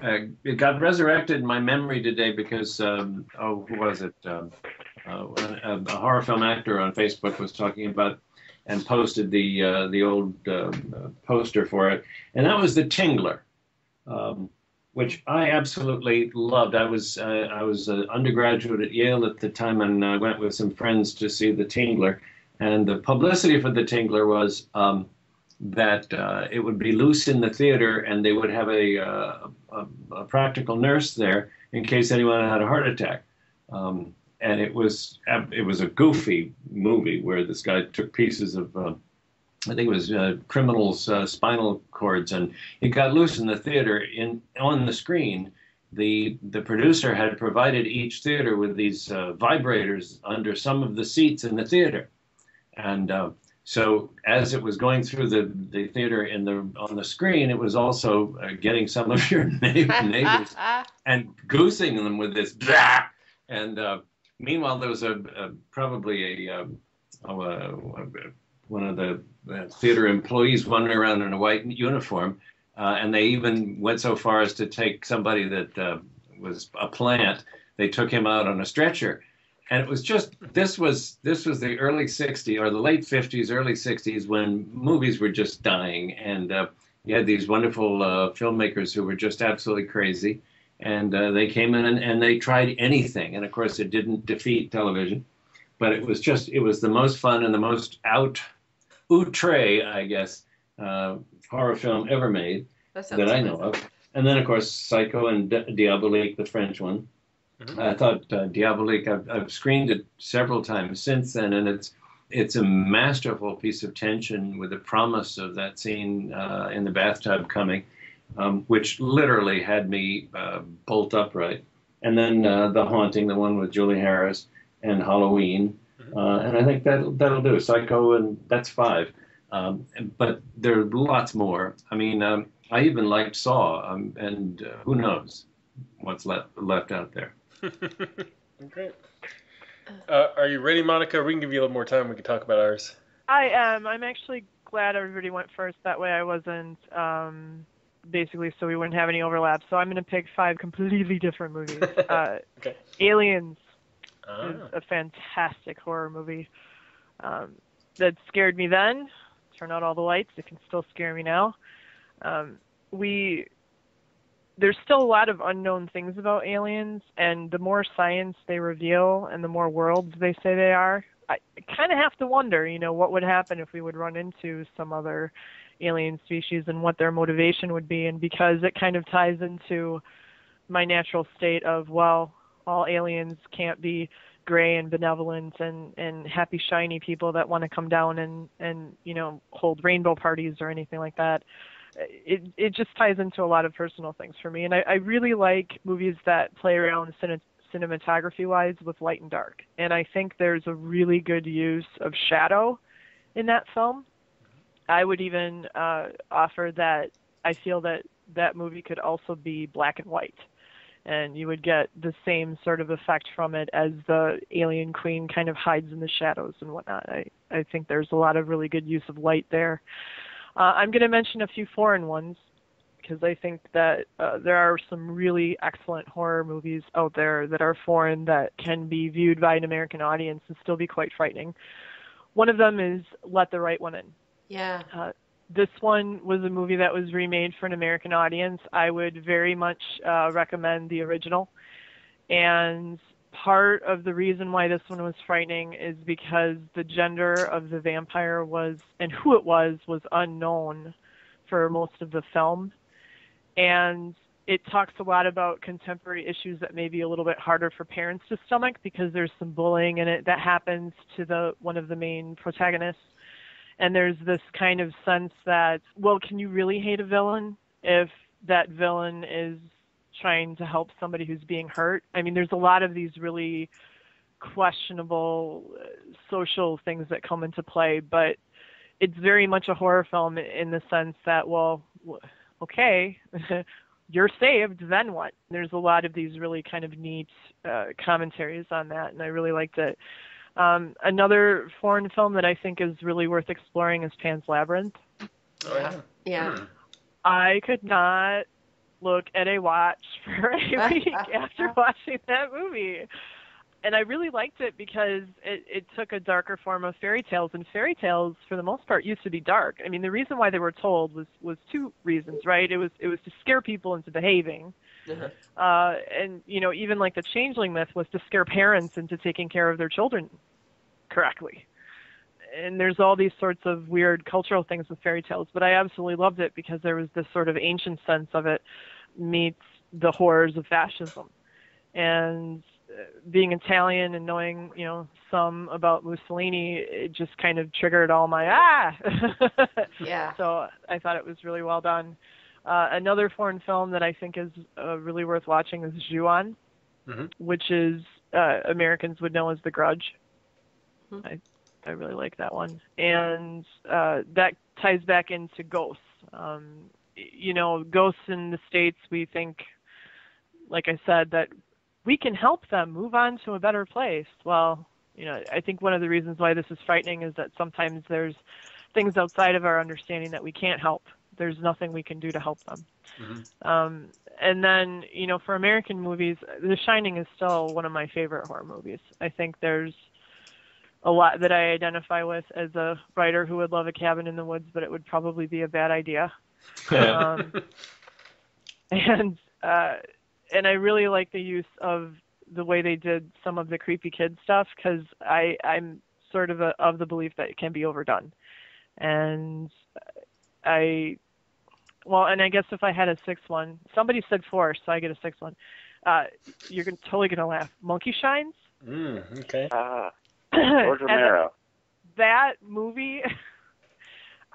it got resurrected in my memory today because, who was it? A horror film actor on Facebook was talking about and posted the old poster for it, and that was The Tingler, which I absolutely loved. I was an undergraduate at Yale at the time, and I went with some friends to see The Tingler. And the publicity for The Tingler was that it would be loose in the theater, and they would have a practical nurse there in case anyone had a heart attack. And it was a goofy movie where this guy took pieces of, I think it was criminals' spinal cords, and it got loose in the theater. On the screen, the producer had provided each theater with these vibrators under some of the seats in the theater. And so as it was going through the theater on the screen, it was also getting some of your neighbors and goosing them with this. Blah! And meanwhile, there was probably one of the theater employees wandering around in a white uniform. And they even went so far as to take somebody that was a plant. They took him out on a stretcher. And it was just, this was the early 60s, or the late 50s, early 60s, when movies were just dying. And you had these wonderful filmmakers who were just absolutely crazy. And they came in and they tried anything. And of course, it didn't defeat television. But it was the most fun and the most outre, I guess, horror film ever made that I know of. And then, of course, Psycho and Diabolique, the French one. Mm-hmm. I thought Diabolique, I've screened it several times since then, and it's a masterful piece of tension with the promise of that scene in the bathtub coming. which literally had me bolt upright. And then The Haunting, the one with Julie Harris, and Halloween. And I think that'll do. Psycho, and that's 5. But there are lots more. I mean, I even liked Saw, and who knows what's left out there. Okay. Are you ready, Monica? We can give you a little more time. We can talk about ours. I am. I'm actually glad everybody went first. That way I wasn't, basically, so we wouldn't have any overlap. So I'm going to pick 5 completely different movies. Okay. Aliens is a fantastic horror movie that scared me then. Turn out all the lights. It can still scare me now. There's still a lot of unknown things about aliens, and the more science they reveal and the more worlds they say they are, I kind of have to wonder, what would happen if we would run into some other alien species and what their motivation would be. And because it kind of ties into my natural state of, well, all aliens can't be gray and benevolent and happy, shiny people that want to come down and hold rainbow parties or anything like that. It just ties into a lot of personal things for me. And I really like movies that play around cinematography-wise with light and dark. And I think there's a really good use of shadow in that film. I would even offer that I feel that movie could also be black and white. And you would get the same sort of effect from it as the alien queen kind of hides in the shadows and whatnot. I think there's a lot of really good use of light there. I'm going to mention a few foreign ones because I think that there are some really excellent horror movies out there that are foreign that can be viewed by an American audience and still be quite frightening. One of them is Let the Right One In. Yeah. This one was a movie that was remade for an American audience. I would very much recommend the original. And part of the reason why this one was frightening is because the gender of the vampire was, and who it was unknown for most of the film. And it talks a lot about contemporary issues that may be a little bit harder for parents to stomach because there's some bullying in it that happens to one of the main protagonists. And there's this kind of sense that, well, can you really hate a villain if that villain is trying to help somebody who's being hurt? I mean, there's a lot of these really questionable social things that come into play, but it's very much a horror film in the sense that, well, okay, you're saved, then what? There's a lot of these really kind of neat commentaries on that, and I really liked it. Another foreign film that I think is really worth exploring is Pan's Labyrinth. Oh, Yeah. I could not look at a watch for a week after watching that movie. And I really liked it because it took a darker form of fairy tales, and fairy tales, for the most part, used to be dark. I mean, the reason why they were told was 2 reasons, right? It was to scare people into behaving. And, even like the changeling myth was to scare parents into taking care of their children correctly. And there's all these sorts of weird cultural things with fairy tales, but I absolutely loved it because there was this sort of ancient sense of it meets the horrors of fascism. And being Italian and knowing, some about Mussolini, it just kind of triggered all my Yeah. So I thought it was really well done. Another foreign film that I think is really worth watching is Ju-on, which is Americans would know as The Grudge. I really like that one. And that ties back into ghosts. Ghosts in the States, we think, like I said, that we can help them move on to a better place. Well, I think one of the reasons why this is frightening is that sometimes there's things outside of our understanding that we can't help. There's nothing we can do to help them. And then, for American movies, The Shining is still one of my favorite horror movies. I think there's a lot that I identify with as a writer who would love a cabin in the woods, but it would probably be a bad idea. And I really like the use of the way they did some of the creepy kid stuff because I'm sort of of the belief that it can be overdone. And I guess if I had a 6th one, somebody said 4, so I get a 6th one. You're totally going to laugh. Monkey Shines? Okay. George Romero. That movie,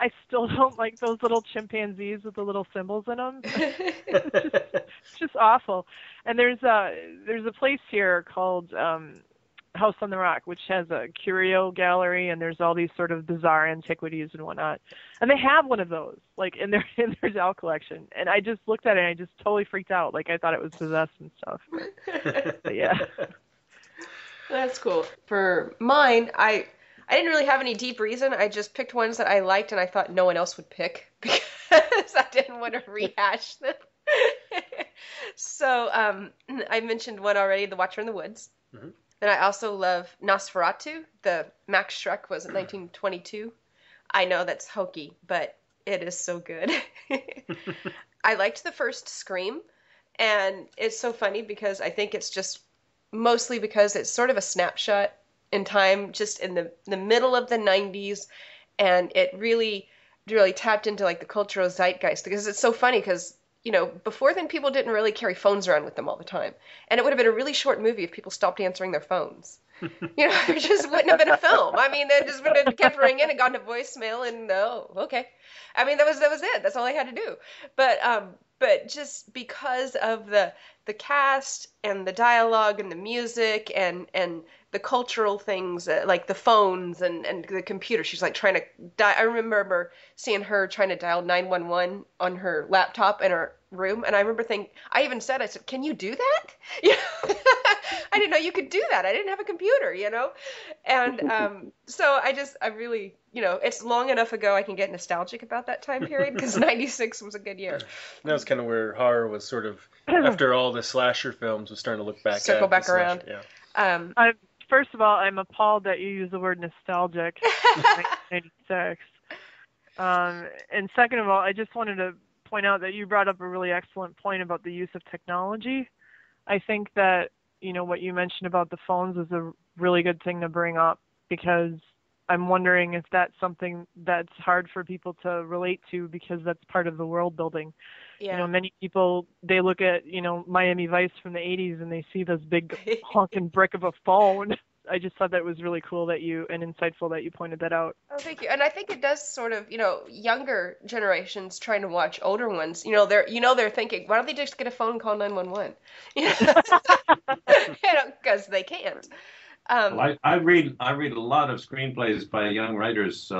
I still don't like those little chimpanzees with the little symbols in them. It's just awful. And there's a place here called House on the Rock, which has a curio gallery, and there's all these sort of bizarre antiquities and whatnot. And they have one of those, like in their doll collection. And I just looked at it and I just totally freaked out, like I thought it was possessed and stuff. But yeah. That's cool. For mine, I didn't really have any deep reason. I just picked ones that I liked and I thought no one else would pick because I didn't want to rehash them. So I mentioned one already, The Watcher in the Woods. Mm-hmm. And I also love Nosferatu. The Max Schreck was in 1922. I know that's hokey, but it is so good. I liked the first Scream, and it's so funny because I think it's just mostly because it's sort of a snapshot in time, just in the middle of the 90s, and it really tapped into like the cultural zeitgeist because it's so funny because, you know, before then people didn't really carry phones around with them all the time, and it would have been a really short movie if people stopped answering their phones. You know, it just wouldn't have been a film. I mean, they just would have kept ringing and gone to voicemail, and okay. I mean, that was it. That's all I had to do. But just because of the cast and the dialogue and the music and the cultural things, like the phones and the computer, she's like trying to I remember seeing her trying to dial 911 on her laptop in her room, and I remember I said, can you do that? You know? I didn't know you could do that. I didn't have a computer, you know? And so I really, you know, it's long enough ago I can get nostalgic about that time period because 96 was a good year. That was kind of where horror was sort of, after all the slasher films, was starting to look back Circle back around. Yeah. First of all, I'm appalled that you use the word nostalgic in 1996. And second of all, I just wanted to point out that you brought up a really excellent point about the use of technology. I think that, you know, what you mentioned about the phones is a really good thing to bring up because I'm wondering if that's something that's hard for people to relate to because that's part of the world building. Yeah. You know, many people, they look at, you know, Miami Vice from the 80s and they see this big honking brick of a phone. I just thought that was really cool and insightful that you pointed that out. Oh, thank you. And I think it does sort of, you know, younger generations trying to watch older ones, they're thinking, why don't they just get a phone and call 911? You know, because they can't. Well, I read a lot of screenplays by young writers, 2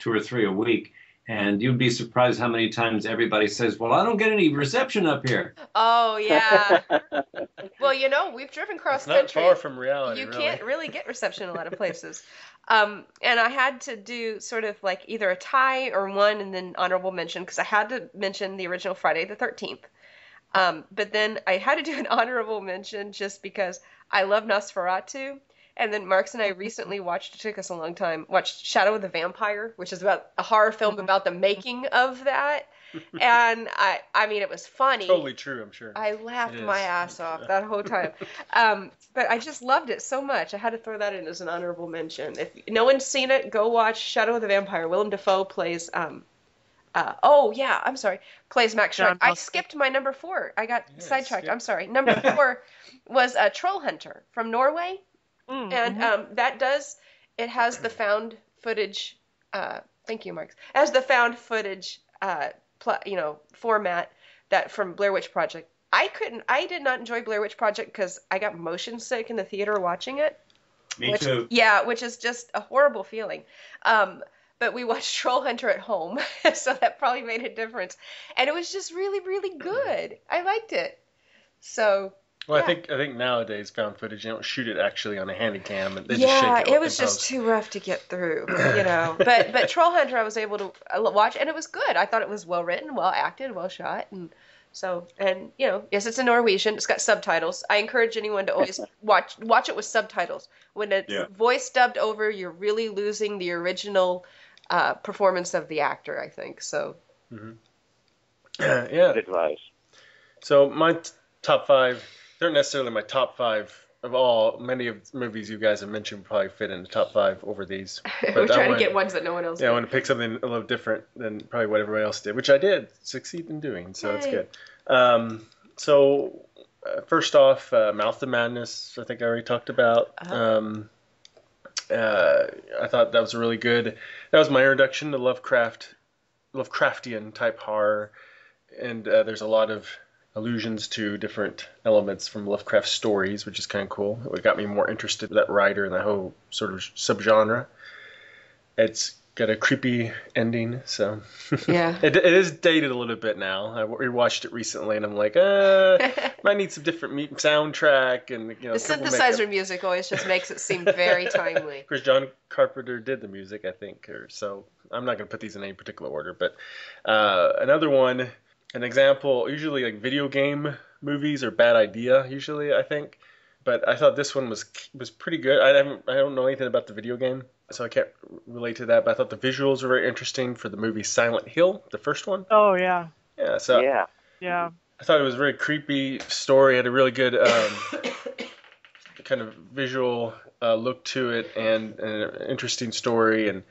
or 3 a week, and you'd be surprised how many times everybody says, well, I don't get any reception up here. Oh, yeah. Well, you know, we've driven cross country. It's not far from reality, You can't really get reception in a lot of places. And I had to do sort of like either a tie or one and then honorable mention because I had to mention the original Friday the 13th. But then I had to do an honorable mention just because I love Nosferatu. And then Marks and I recently watched, it took us a long time, watched Shadow of the Vampire, which is about a horror film about the making of that. And I mean, it was funny. Totally true, I'm sure. I laughed my ass off that whole time. But I just loved it so much. I had to throw that in as an honorable mention. If no one's seen it, go watch Shadow of the Vampire. Willem Dafoe plays, plays Max Schreck. I skipped my number 4. I got sidetracked. I'm sorry. Number 4 was Troll Hunter from Norway. And it has the found footage, thank you, Marks, as the found footage, format that from Blair Witch Project. I did not enjoy Blair Witch Project because I got motion sick in the theater watching it. Me too. Yeah, which is just a horrible feeling. But we watched Troll Hunter at home, so that probably made a difference. And it was just really, really good. I liked it. So... Well, yeah. I think nowadays found footage, you don't shoot it actually on a handy cam. And they just shake it was just too rough to get through, you know. But Troll Hunter I was able to watch, and it was good. I thought it was well written, well acted, well shot, and you know, yes, it's in Norwegian. It's got subtitles. I encourage anyone to always watch it with subtitles. When it's voice dubbed over, you're really losing the original performance of the actor, I think. So. Mm-hmm. Yeah. Good advice. So my top 5. They're not necessarily my top 5 of all. Many of the movies you guys have mentioned probably fit in the top 5 over these. We're trying to get ones that no one else did. I want to pick something a little different than probably what everybody else did, which I did succeed in doing, so that's good. First off, Mouth of Madness, I think I already talked about. I thought that was really good. That was my introduction to Lovecraftian type horror, and there's a lot of allusions to different elements from Lovecraft stories, which is kind of cool. It got me more interested in that writer and that whole sort of subgenre. It's got a creepy ending, so Yeah. it is dated a little bit now. I rewatched it recently, and I'm like, might need some different soundtrack and The synthesizer music always just makes it seem very timely. Of course, John Carpenter did the music, I think, so I'm not going to put these in any particular order. But another one, an example, usually like video game movies are bad idea, usually, I think. But I thought this one was pretty good. I don't know anything about the video game, so I can't relate to that. But I thought the visuals were very interesting for the movie Silent Hill, the first one. Oh, yeah. Yeah, so Yeah. I thought it was a very creepy story. It had a really good kind of visual look to it, and an interesting story. And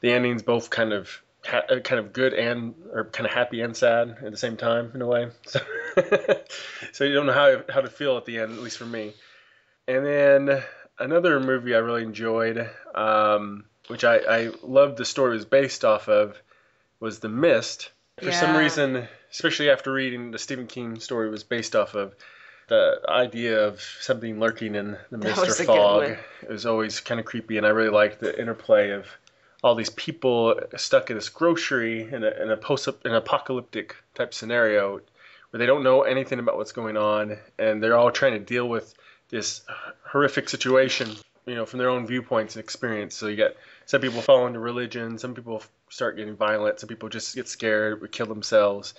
the endings both kind of good or kind of happy and sad at the same time in a way. So you don't know how to feel at the end, at least for me. And then another movie I really enjoyed, which I loved the story was based off of, was The Mist. For some reason, especially after reading the Stephen King story was based off of, the idea of something lurking in the mist or fog. It was always kind of creepy, and I really liked the interplay of all these people stuck in this grocery in an apocalyptic type scenario where they don't know anything about what's going on, and they're all trying to deal with this horrific situation, from their own viewpoints and experience. So you get some people fall into religion, some people start getting violent, some people just get scared, would kill themselves.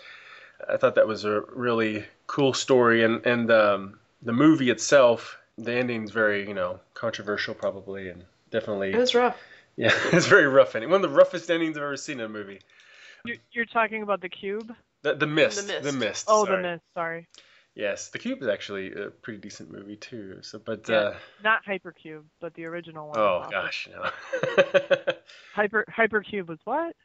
I thought that was a really cool story, and the movie itself, the ending's very, controversial probably, and definitely. It was rough. Yeah, it's very rough ending. One of the roughest endings I've ever seen in a movie. You're talking about The Cube? The Mist. The Mist. Oh, sorry. The Mist. Sorry. Yes, The Cube is actually a pretty decent movie too. So, but not Hypercube, but the original one. Oh gosh, no. Hypercube was what?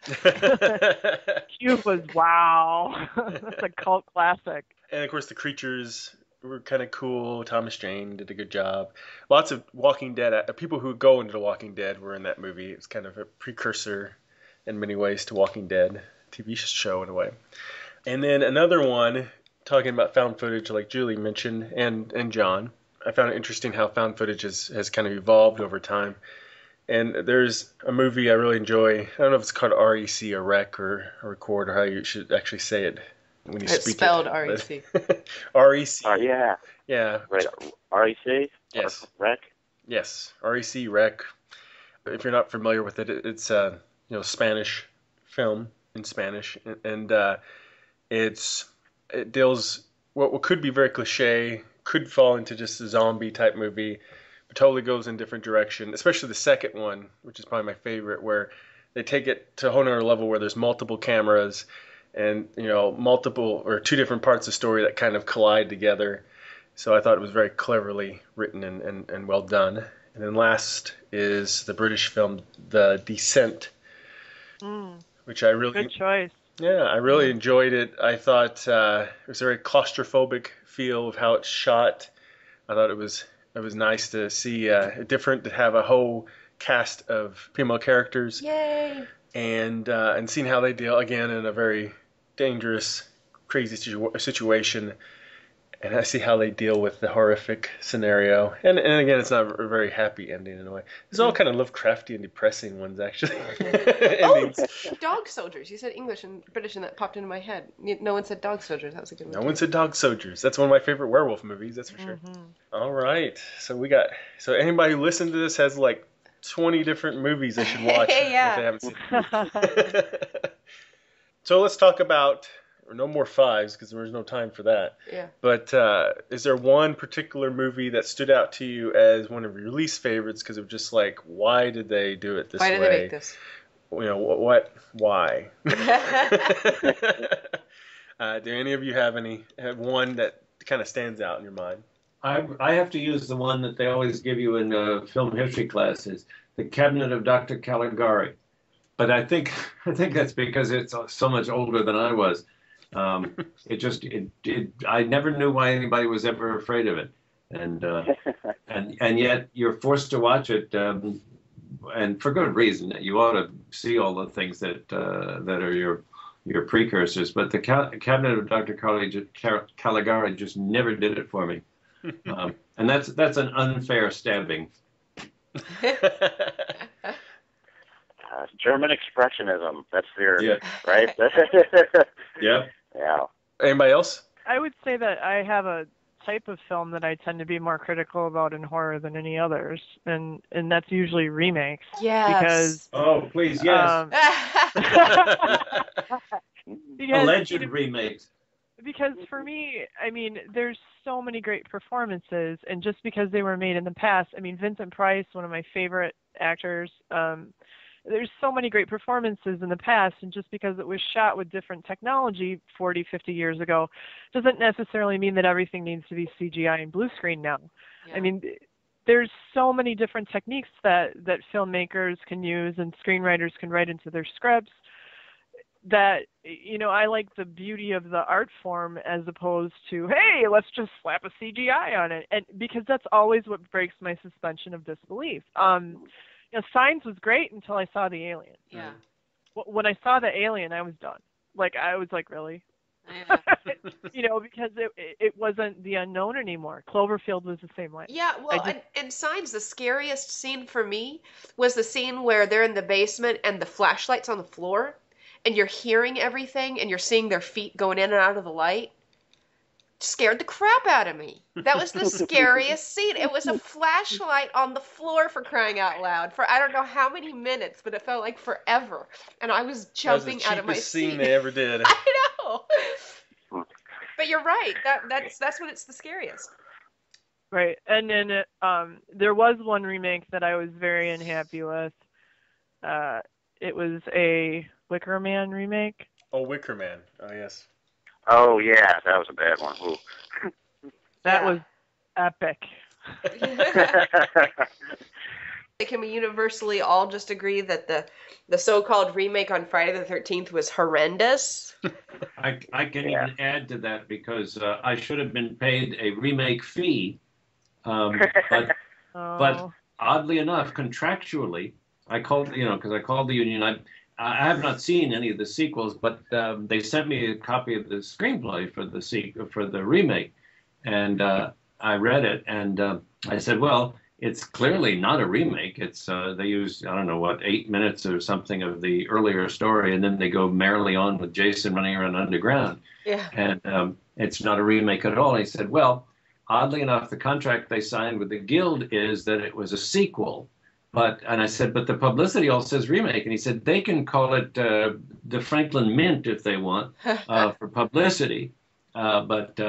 Cube was wow. That's a cult classic. And of course, the creatures were kind of cool. Thomas Jane did a good job. Lots of Walking Dead people who go into The Walking Dead were in that movie. It's kind of a precursor in many ways to Walking Dead, TV show in a way. And then another one, talking about found footage, like Julie mentioned, and John, I found it interesting how found footage has kind of evolved over time. And there's a movie I really enjoy. I don't know if it's called REC or Rec or Record, or how you should actually say it when you speak it. It's spelled REC. REC. Yeah. Yeah. Right. REC? Yes. Rec? Yes. REC, Rec. If you're not familiar with it, it's a Spanish film in Spanish, and it deals what could be very cliche, could fall into just a zombie type movie, but totally goes in a different direction, especially the second one, which is probably my favorite, where they take it to a whole nother level where there's multiple cameras and, multiple or two different parts of the story that kind of collide together. So I thought it was very cleverly written and well done. And then last is the British film, The Descent, which I really... Good choice. Yeah, I really enjoyed it. I thought it was a very claustrophobic feel of how it's shot. I thought it was nice to see to have a whole cast of female characters. Yay! And seeing how they deal, again, in a very dangerous, crazy situation. And I see how they deal with the horrific scenario. And again, it's not a very happy ending in a way. It's all kind of Lovecrafty and depressing ones, actually. Oh, Dog Soldiers. You said English and British, and that popped into my head. No one said Dog Soldiers. That was a good one. No one said Dog Soldiers. That's one of my favorite werewolf movies, that's for sure. All right. So anybody who listened to this has like 20 different movies they should watch if they haven't seen it. So let's talk about... or no more fives because there was no time for that. Yeah. But is there one particular movie that stood out to you as one of your least favorites because of just like, why did they do it this way? Why did they make this? What? Why? Do any of you have one that kind of stands out in your mind? I have to use the one that they always give you in film history classes, The Cabinet of Dr. Caligari. But I think that's because it's so much older than I was. I never knew why anybody was ever afraid of it, and yet you're forced to watch it and for good reason. You ought to see all the things that are your precursors. But the Cabinet of Dr. Caligari just never did it for me, and that's an unfair stabbing. German expressionism. That's their right. Yeah. Yeah. Anybody else? I would say that I have a type of film that I tend to be more critical about in horror than any others, and that's usually remakes. Yes. Because Please, yes. Because, Alleged remakes. Because for me, I mean, there's so many great performances, and just because they were made in the past, I mean, Vincent Price, one of my favorite actors, there's so many great performances in the past, and just because it was shot with different technology 40, 50 years ago, doesn't necessarily mean that everything needs to be CGI and blue screen now. Yeah. I mean, there's so many different techniques that filmmakers can use and screenwriters can write into their scripts that, you know, I like the beauty of the art form as opposed to, hey, let's just slap a CGI on it. And because that's always what breaks my suspension of disbelief. You know, Signs was great until I saw the alien. Yeah. When I saw the alien, I was done. I was like, really? Yeah. You know, because it wasn't the unknown anymore. Cloverfield was the same way. Yeah, well, and Signs, the scariest scene for me was the scene where they're in the basement and the flashlight's on the floor, and you're hearing everything, and you're seeing their feet going in and out of the light. Scared the crap out of me. That was the scariest scene. It was a flashlight on the floor, for crying out loud, for I don't know how many minutes, but it felt like forever. And I was jumping out of my seat. That was the cheapest scene they ever did. I know. But you're right. That's when it's the scariest. Right. And then there was one remake that I was very unhappy with. It was a Wicker Man remake. Oh, Wicker Man. Oh, yes. Oh, yeah, that was a bad one. That was epic. Can we universally all just agree that the so-called remake on Friday the 13th was horrendous? I can even add to that because I should have been paid a remake fee, but oddly enough, contractually, I called the union. I have not seen any of the sequels, but they sent me a copy of the screenplay for the remake, and I read it, and I said, well, it's clearly not a remake. It's they used, I don't know what, 8 minutes or something of the earlier story, and then they go merrily on with Jason running around underground. Yeah. And it's not a remake at all. And he said, well, oddly enough, the contract they signed with the Guild is that it was a sequel. And I said, but the publicity all says remake. And he said, they can call it the Franklin Mint if they want for publicity. But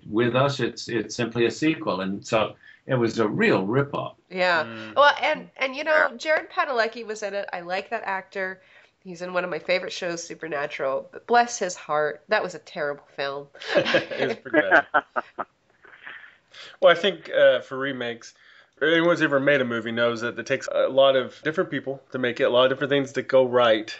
with us, it's simply a sequel. And so it was a real ripoff. Yeah. Well, and you know, Jared Padalecki was in it. I like that actor. He's in one of my favorite shows, Supernatural. But bless his heart, that was a terrible film. It was pretty bad. Well, I think for remakes, anyone who's ever made a movie knows that it takes a lot of different people to make it, a lot of different things to go right,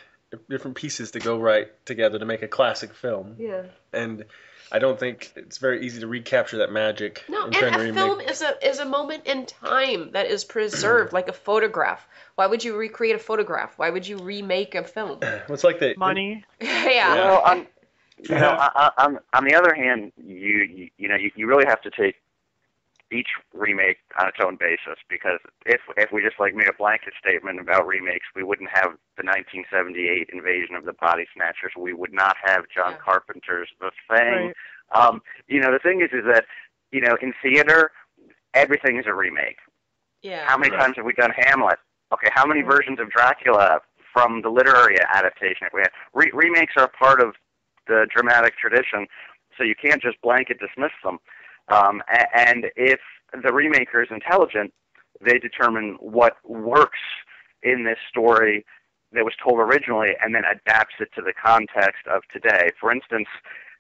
different pieces to go right together to make a classic film. Yeah. And I don't think it's very easy to recapture that magic. No, and a film is a moment in time that is preserved, like a photograph. Why would you recreate a photograph? Why would you remake a film? It's like the money. Yeah. Well, on the other hand, you really have to take each remake on its own basis, because if we just made a blanket statement about remakes, we wouldn't have the 1978 Invasion of the Body Snatchers. We would not have John Carpenter's The Thing. Right. The thing is that in theater, everything is a remake. Yeah. How many times have we done Hamlet? Okay, how many versions of Dracula from the literary adaptation have we had? Remakes are a part of the dramatic tradition, so you can't just blanket dismiss them. And if the remaker is intelligent, they determine what works in this story that was told originally and then adapts it to the context of today. For instance,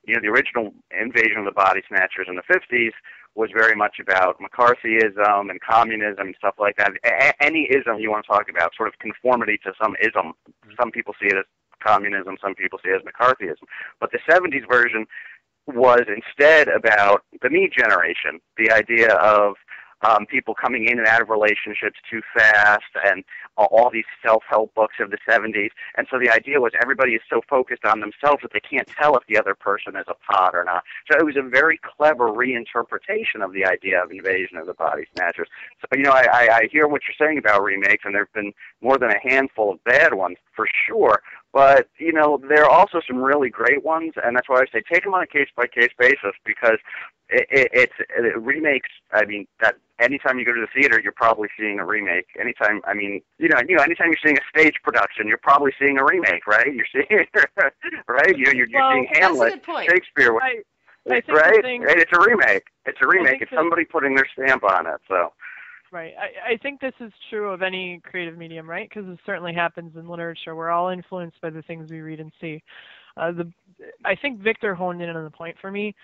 the original Invasion of the Body Snatchers in the 50s was very much about McCarthyism and communism and stuff like that. Any ism you want to talk about, sort of conformity to some ism. Some people see it as communism, some people see it as McCarthyism. But the 70s version was instead about the me generation, the idea of people coming in and out of relationships too fast, and all these self-help books of the 70s. And so the idea was everybody is so focused on themselves that they can't tell if the other person is a pod or not. So it was a very clever reinterpretation of the idea of Invasion of the Body Snatchers. So, I hear what you're saying about remakes, and there have been more than a handful of bad ones, for sure. But, there are also some really great ones, and that's why I say take them on a case-by-case basis, because it's remakes, that anytime you go to the theater, you're probably seeing a remake. Anytime you're seeing a stage production, you're probably seeing a remake, right? You're seeing, right? You're seeing Hamlet, Shakespeare, I think right? It's a remake. It's a remake. It's somebody putting their stamp on it, so... Right. I think this is true of any creative medium, right? Because it certainly happens in literature. We're all influenced by the things we read and see. I think Victor honed in on the point for me.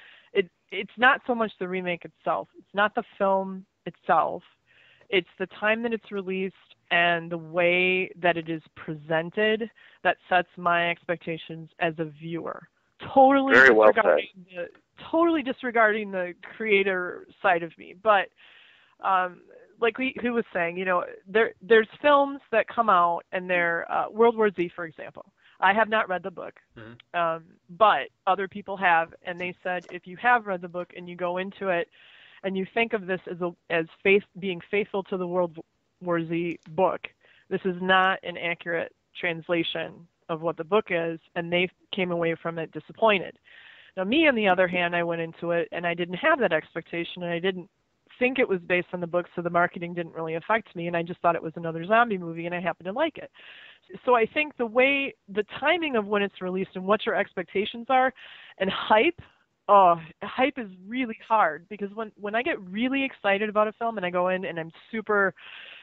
It's not so much the remake itself. It's not the film itself. It's the time that it's released and the way that it is presented that sets my expectations as a viewer. Totally disregarding the creator side of me. But like who was saying, there's films that come out and they're World War Z, for example. I have not read the book, but other people have, and they said if you have read the book and you go into it and you think of this as being faithful to the World War Z book, this is not an accurate translation of what the book is, and they came away from it disappointed. Now, me, on the other hand, I went into it and I didn't have that expectation, and I didn't think it was based on the book, so the marketing didn't really affect me, and I just thought it was another zombie movie, and I happened to like it. So I think the timing of when it's released and what your expectations are, and hype is really hard, because when I get really excited about a film and I go in and I'm super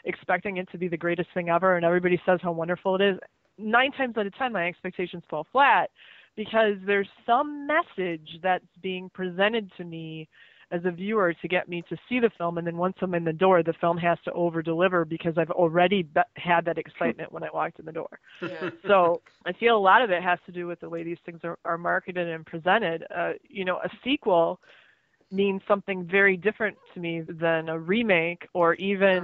expecting it to be the greatest thing ever and everybody says how wonderful it is, 9 times out of 10 my expectations fall flat, because there's some message that's being presented to me as a viewer to get me to see the film, and then once I'm in the door, the film has to over-deliver because I've already had that excitement when I walked in the door. Yeah. So I feel a lot of it has to do with the way these things are marketed and presented. A sequel means something very different to me than a remake or even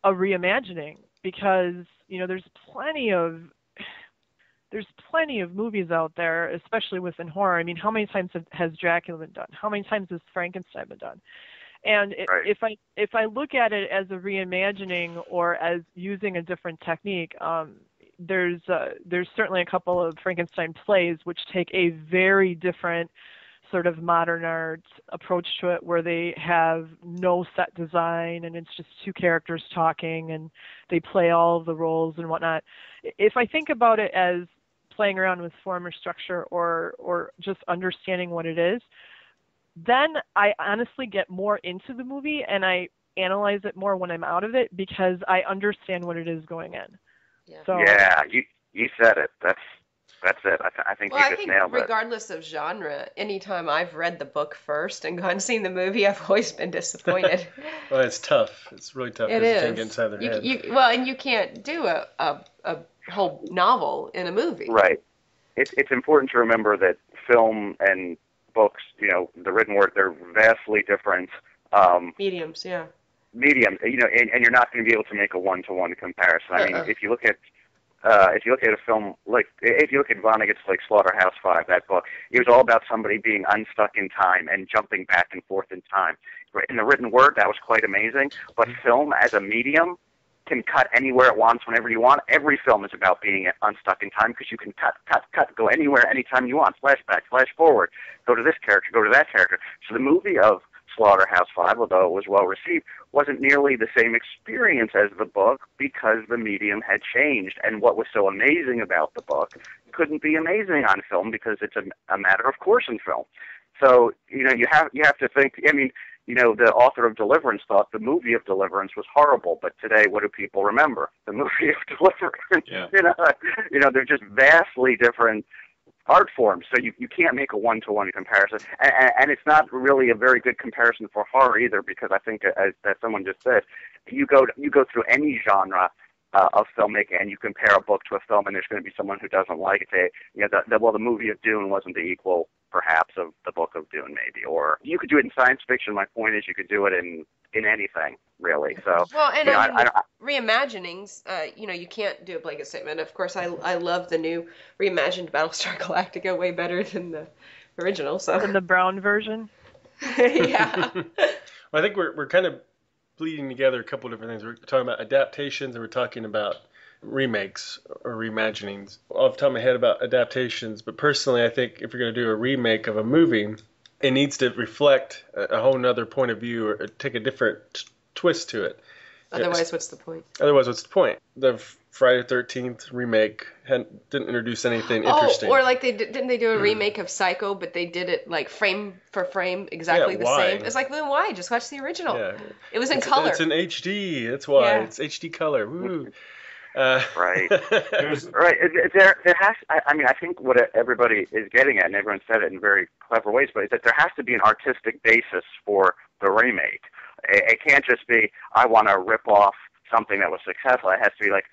a reimagining, because there's plenty of movies out there, especially within horror. I mean, how many times has Dracula been done? How many times has Frankenstein been done? And if I look at it as a reimagining or as using a different technique, there's certainly a couple of Frankenstein plays which take a very different sort of modern art approach to it, where they have no set design and it's just 2 characters talking and they play all of the roles and whatnot. If I think about it as playing around with form or structure or just understanding what it is, then I honestly get more into the movie and I analyze it more when I'm out of it, because I understand what it is going in. Yeah, so, you said it. That's it. I think you just nailed it. Regardless of genre, anytime I've read the book first and gone and seen the movie, I've always been disappointed. Well, it's tough. It's really tough because you can't get inside their head. And you can't do a whole novel in a movie. Right. It's important to remember that film and books, the written word, they're vastly different. Mediums, yeah. Mediums, and you're not going to be able to make a one-to-one comparison. I mean, if you look at a film if you look at Vonnegut's Slaughterhouse-Five, that book, it was all about somebody being unstuck in time and jumping back and forth in time. In the written word, that was quite amazing. But film as a medium can cut anywhere it wants, whenever you want. Every film is about being unstuck in time, because you can cut, go anywhere, anytime you want. Flashback, flash forward, go to this character, go to that character. So the movie of Slaughterhouse-Five, although it was well received, wasn't nearly the same experience as the book, because the medium had changed, and what was so amazing about the book couldn't be amazing on film, because it's a matter of course in film. So you have to think. I mean, the author of Deliverance thought the movie of Deliverance was horrible, but today, what do people remember? The movie of Deliverance. Yeah. They're just vastly different art forms, so you can't make a one-to-one comparison, and it's not really a very good comparison for horror either, because I think, as someone just said, you go through any genre, of filmmaking, and you compare a book to a film, and there's going to be someone who doesn't like it. Say, the movie of Dune wasn't the equal, perhaps, of the book of Dune, maybe. Or you could do it in science fiction. My point is, you could do it in anything, really. So, well, and reimaginings, you can't do a blanket statement. Of course, I love the new reimagined Battlestar Galactica way better than the original. So than the brown version. Yeah. Well, I think we're kind of bleeding together a couple different things. We're talking about adaptations and we're talking about remakes or reimaginings. Off the top of my head about adaptations, but personally I think if you're going to do a remake of a movie, it needs to reflect a whole nother point of view or take a different twist to it. Otherwise, what's the point? The Friday the 13th remake didn't introduce anything interesting. Or like didn't they do a remake of Psycho, but they did it like frame for frame exactly the same? It's like, then why? Just watch the original. Yeah. It was in color. It's in HD. That's why. Yeah. It's HD color. Woo. Right. Right. There has. I think what everybody is getting at, and everyone said it in very clever ways, but is that there has to be an artistic basis for the remake. It can't just be, I want to rip off something that was successful. It has to be like,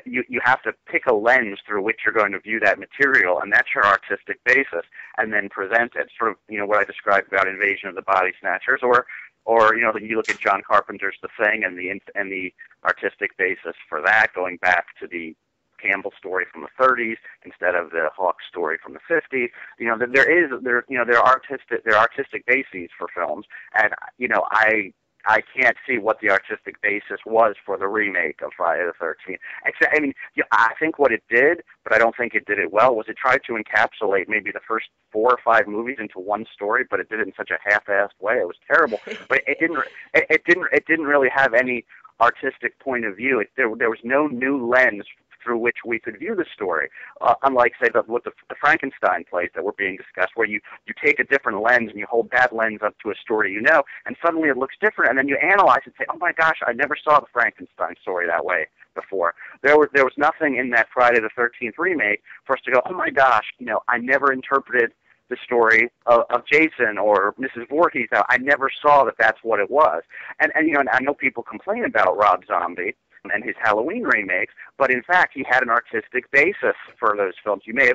you have to pick a lens through which you're going to view that material, and that's your artistic basis, and then present it. Sort of, what I described about Invasion of the Body Snatchers, or you look at John Carpenter's The Thing and the artistic basis for that, going back to the Campbell story from the 30s instead of the Hawk story from the 50s. There are artistic bases for films, and I can't see what the artistic basis was for the remake of Friday the 13th. I think what it did, but I don't think it did it well, was it tried to encapsulate maybe the first 4 or 5 movies into one story, but it did it in such a half-assed way. It was terrible. But it didn't really have any artistic point of view. There was no new lens through which we could view the story, unlike, say, the Frankenstein plays that were being discussed, where you take a different lens and you hold that lens up to a story and suddenly it looks different, and then you analyze it and say, oh my gosh, I never saw the Frankenstein story that way before. There was nothing in that Friday the 13th remake for us to go, oh my gosh, I never interpreted the story of Jason or Mrs. Voorhees. I never saw that that's what it was. And I know people complain about Rob Zombie and his Halloween remakes, but in fact he had an artistic basis for those films. You may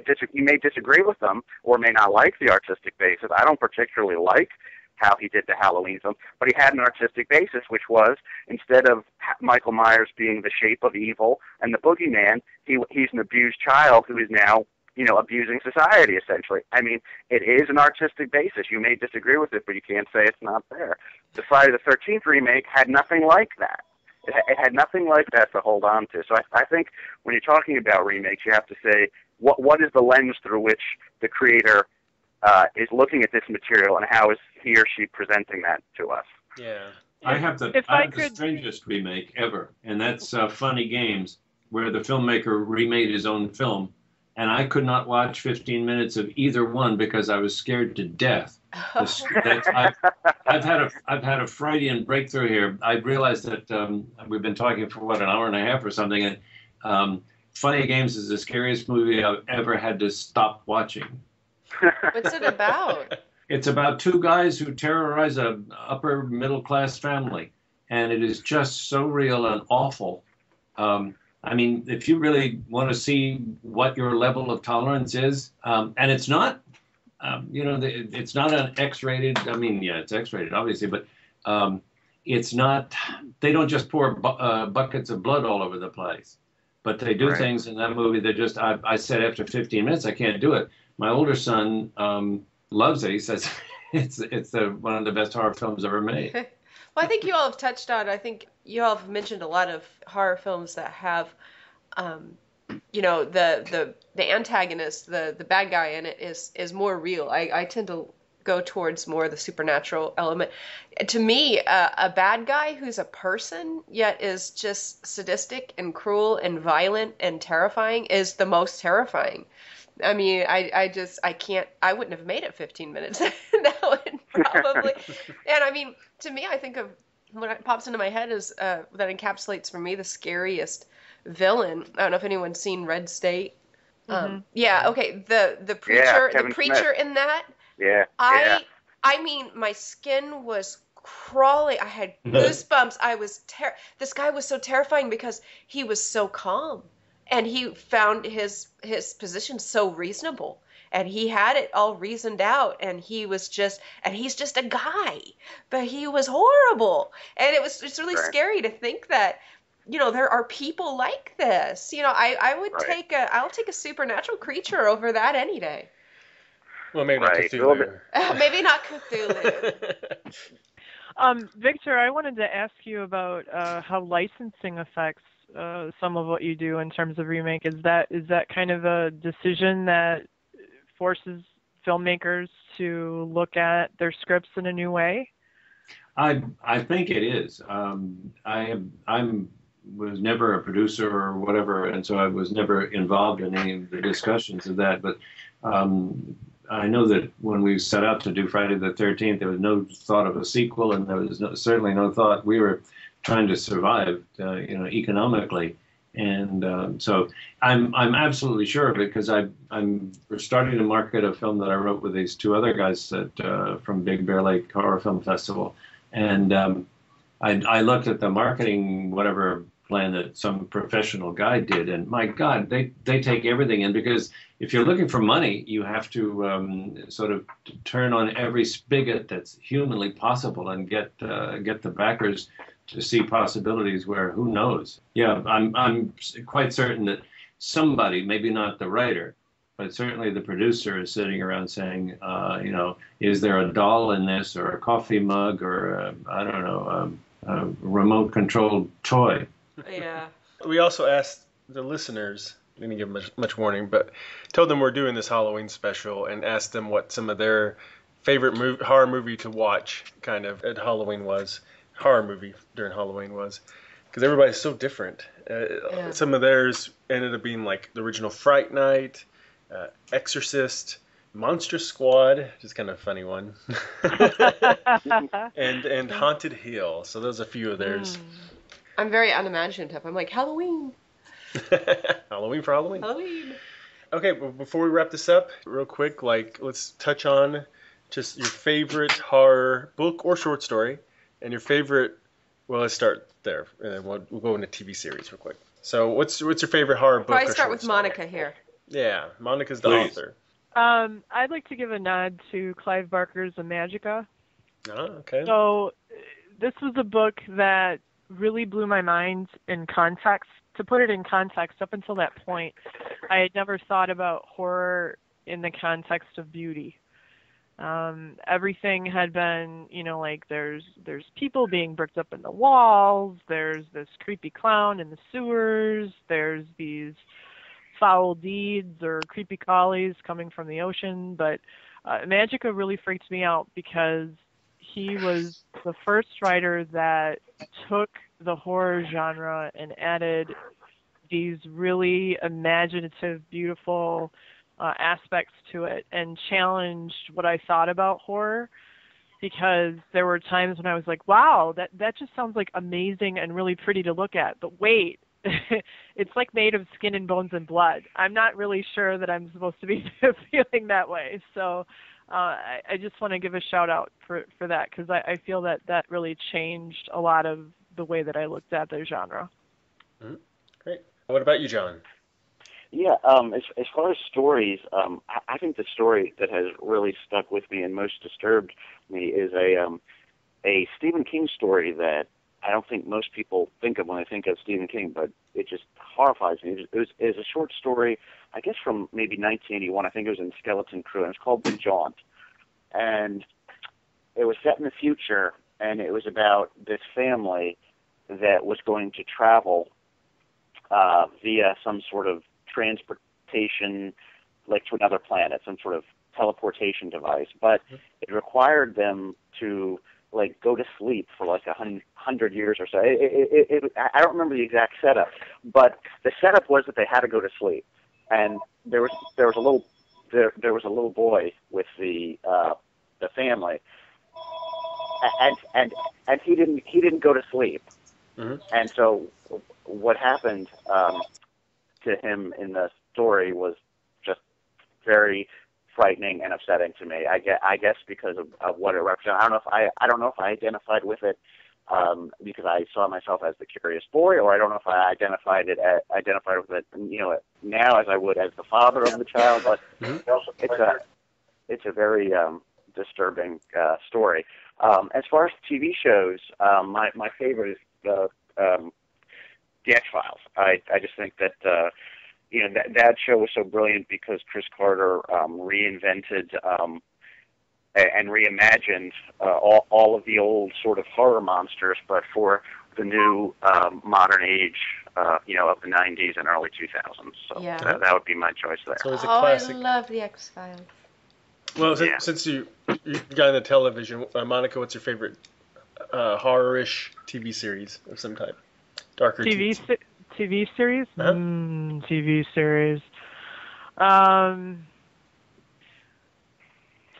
disagree with them or may not like the artistic basis. I don't particularly like how he did the Halloween film, but he had an artistic basis, which was, instead of Michael Myers being the shape of evil and the boogeyman, he's an abused child who is now abusing society, essentially. It is an artistic basis. You may disagree with it, but you can't say it's not there. The Friday the 13th remake had nothing like that. It had nothing like that to hold on to. So I think when you're talking about remakes, you have to say, what is the lens through which the creator is looking at this material, and how is he or she presenting that to us? Yeah. I have the strangest remake ever, and that's Funny Games, where the filmmaker remade his own film. And I could not watch 15 minutes of either one because I was scared to death. I've had a Freudian breakthrough here. I realized that we've been talking for an hour and a half or something, and Funny Games is the scariest movie I've ever had to stop watching. What's it about? It's about 2 guys who terrorize a upper middle class family, and it is just so real and awful. If you really want to see what your level of tolerance is, and it's not, it's not an X-rated. It's X-rated, obviously, but it's not. They don't just pour buckets of blood all over the place, but they do things in that movie that just. I said after 15 minutes, I can't do it. My older son loves it. He says it's one of the best horror films ever made. Well, I think you all have touched on. I think you all have mentioned a lot of horror films that have, the antagonist, the bad guy in it is more real. I tend to go towards more the supernatural element. To me, a bad guy who's a person yet is just sadistic and cruel and violent and terrifying is the most terrifying. I can't. I wouldn't have made it 15 minutes. That would probably. And to me, I think of what pops into my head is that encapsulates for me the scariest villain. I don't know if anyone's seen Red State. Mm-hmm. Yeah. Okay. The preacher. The preacher Smith. In that. Yeah. My skin was crawling. I had goosebumps. This guy was so terrifying because he was so calm, and he found his position so reasonable, and he had it all reasoned out, and he's just a guy, but he was horrible, and it's really scary to think that, there are people like this. I'll take a supernatural creature over that any day. Well, maybe not Cthulhu. Maybe not Cthulhu. Victor, I wanted to ask you about how licensing affects some of what you do in terms of remake. Is that kind of a decision that forces filmmakers to look at their scripts in a new way? I think it is. I was never a producer or whatever, and so I was never involved in any of the discussions of that. But I know that when we set out to do Friday the 13th, there was no thought of a sequel, and there was certainly no thought. We were trying to survive, economically, and so I'm absolutely sure of it, because we're starting to market a film that I wrote with these two other guys from Big Bear Lake Horror Film Festival, and I looked at the marketing whatever plan that some professional guy did, and my God, they take everything in, because if you're looking for money, you have to sort of turn on every spigot that's humanly possible and get the backers to see possibilities where who knows. Yeah, I'm quite certain that somebody, maybe not the writer, but certainly the producer, is sitting around saying, is there a doll in this, or a coffee mug, or a remote controlled toy? Yeah. We also asked the listeners, didn't give much warning, but told them we're doing this Halloween special and asked them what some of their favorite horror movie to watch kind of at Halloween was. Horror movie during Halloween was. Because everybody's so different. Some of theirs ended up being like the original Fright Night, Exorcist, Monster Squad, which is kind of a funny one, and Haunted Hill. So those are a few of theirs. I'm very unimaginative. I'm like, Halloween. Halloween for Halloween. Halloween. Okay, well, before we wrap this up, real quick, let's touch on just your favorite horror book or short story, and your favorite. Well, let's start there, and then we'll go into TV series real quick. So, what's your favorite horror book? Probably or start short with story? Monica here. Yeah, Monica's the Please. author. I'd like to give a nod to Clive Barker's Imagica. Oh, okay. So, this was a book that really blew my mind in context. To put it in context, up until that point, I had never thought about horror in the context of beauty. Everything had been, there's people being bricked up in the walls, there's this creepy clown in the sewers, there's these foul deeds or creepy collies coming from the ocean, but Magica really freaked me out because he was the first writer that took the horror genre and added these really imaginative, beautiful aspects to it and challenged what I thought about horror, because there were times when I was like, wow, that just sounds like amazing and really pretty to look at. But wait, it's like made of skin and bones and blood. I'm not really sure that I'm supposed to be feeling that way. So I just want to give a shout out for that, because I feel that really changed a lot of the way that I looked at the genre. Mm-hmm. Great. What about you, John? Yeah, as far as stories, I think the story that has really stuck with me and most disturbed me is a Stephen King story that I don't think most people think of when they think of Stephen King, but it just horrifies me. It was a short story, I guess from maybe 1981. I think it was in Skeleton Crew, and it's called The Jaunt. And it was set in the future, and it was about this family that was going to travel via some sort of transportation, like to another planet, some sort of teleportation device. But it required them to go to sleep for 100 years or so. I don't remember the exact setup, but the setup was that they had to go to sleep, and there was a little boy with the family, and he didn't go to sleep, and so what happened to him in the story was just very frightening and upsetting to me. I guess because of what it represents. I don't know if I identified with it because I saw myself as the curious boy, or I don't know if I identified with it, now as I would as the father of the child. But it's a very disturbing story. As far as TV shows, my favorite is the X-Files. I just think that that show was so brilliant because Chris Carter reinvented and reimagined all of the old sort of horror monsters, but for the new modern age, of the 90s and early 2000s. So that would be my choice there. So it's a classic. I love the X-Files. Well, since you got into television, Monica, what's your favorite horror-ish TV series of some type? Darker TV series? Uh-huh. TV series.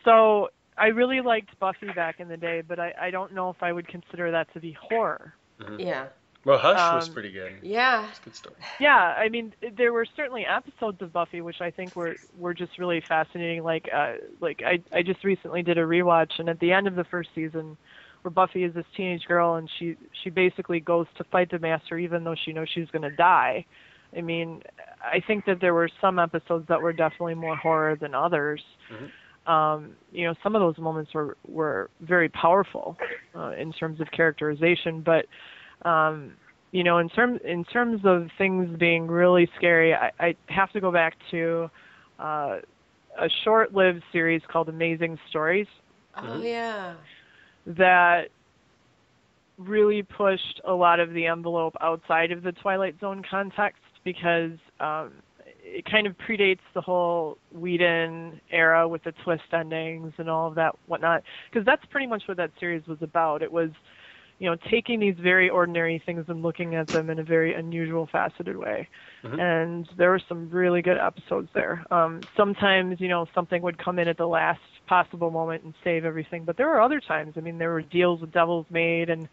So I really liked Buffy back in the day, but I don't know if I would consider that to be horror. Mm-hmm. Yeah. Well, Hush was pretty good. Yeah. It's a good story. Yeah, I mean, there were certainly episodes of Buffy which I think were just really fascinating. Like I just recently did a rewatch, and at the end of the first season, where Buffy is this teenage girl, and she basically goes to fight the Master even though she knows she's going to die. I mean, I think that there were some episodes that were definitely more horror than others. Mm-hmm. Some of those moments were very powerful in terms of characterization, but in terms of things being really scary, I have to go back to a short-lived series called Amazing Stories. Oh, yeah. That really pushed a lot of the envelope outside of the Twilight Zone context because it kind of predates the whole Whedon era with the twist endings and all of that whatnot. Because that's pretty much what that series was about. It was, taking these very ordinary things and looking at them in a very unusual, faceted way. Mm-hmm. And there were some really good episodes there. Sometimes, something would come in at the last possible moment and save everything. But there were other times, there were deals with devils made and,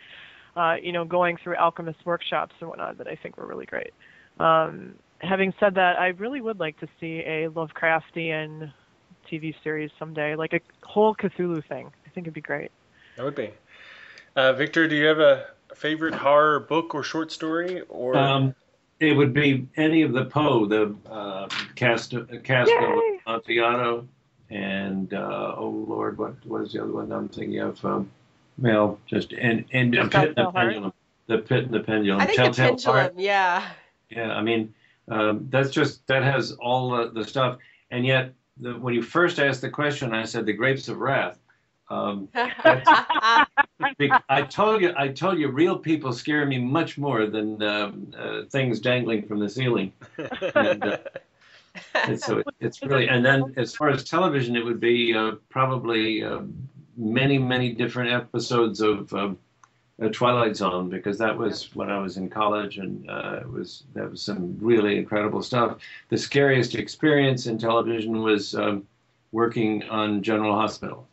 going through alchemist workshops and whatnot that I think were really great. Having said that, I really would like to see a Lovecraftian TV series someday, like a whole Cthulhu thing. I think it'd be great. That would be. Victor, do you have a favorite horror book or short story? Or it would be any of the Poe, the cast of Amontillado, and oh Lord, what was the other one I'm thinking of? And Pit and the Pendulum. The Pit and the Pendulum. I think the Pendulum, yeah. Yeah, that has all the stuff, and yet when you first asked the question, I said the Grapes of Wrath. I told you, real people scare me much more than things dangling from the ceiling. And so it's really. And then as far as television, it would be probably many, many different episodes of Twilight Zone, because that was when I was in college, and that was some really incredible stuff. The scariest experience in television was working on General Hospital.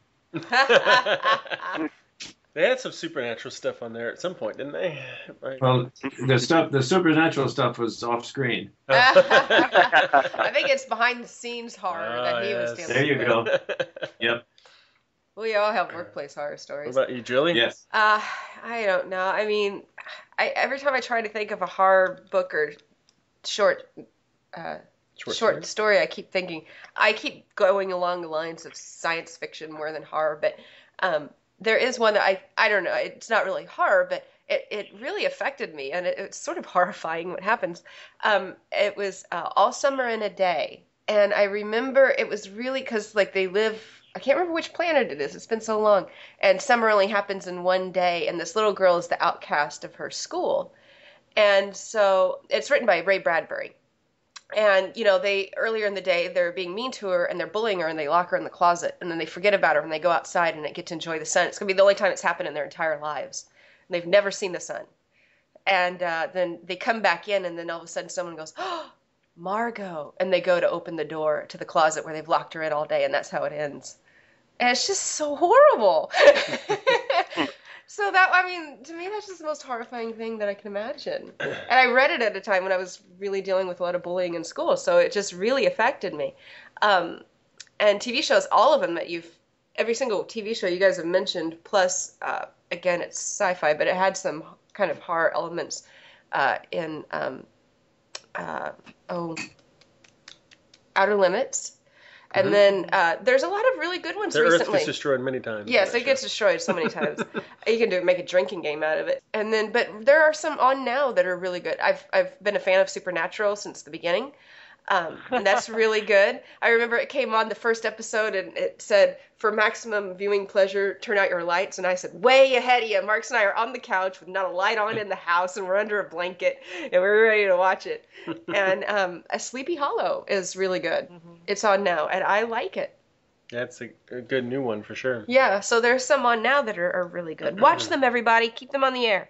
They had some supernatural stuff on there at some point, didn't they? Right. Well, the supernatural stuff was off screen. I think it's behind the scenes horror that he was dealing with. There you go. Yep. We all have workplace horror stories. What about you, Julie? Yes. I don't know. Every time I try to think of a horror book or short story, I keep going along the lines of science fiction more than horror. But there is one that I don't know. It's not really horror, but it really affected me, and it's sort of horrifying what happens. It was All Summer in a Day, and I remember it was really because they live. I can't remember which planet it is. It's been so long. And summer only happens in one day, and this little girl is the outcast of her school. And so it's written by Ray Bradbury. And, they earlier in the day, they're being mean to her, and they're bullying her, and they lock her in the closet. And then they forget about her, and they go outside and they get to enjoy the sun. It's going to be the only time it's happened in their entire lives. And they've never seen the sun. And then they come back in, and then all of a sudden someone goes, "Oh, Margot." And they go to open the door to the closet where they've locked her in all day, and that's how it ends. And it's just so horrible. So to me, that's just the most horrifying thing that I can imagine. And I read it at a time when I was really dealing with a lot of bullying in school, so it just really affected me. And TV shows, all of them every single TV show you guys have mentioned, plus, again, it's sci-fi, but it had some kind of horror elements in Outer Limits. And then there's a lot of really good ones recently. Earth gets destroyed many times. Yes, it gets destroyed so many times. You can make a drinking game out of it. And then, but there are some on now that are really good. I've been a fan of Supernatural since the beginning. And that's really good. I remember it came on the first episode and it said, for maximum viewing pleasure, turn out your lights. And I said, way ahead of you. Marks and I are on the couch with not a light on in the house and we're under a blanket and we're ready to watch it. And A Sleepy Hollow is really good. Mm-hmm. It's on now and I like it. That's a good new one for sure. Yeah, so there's some on now that are really good. Watch them, everybody. Keep them on the air.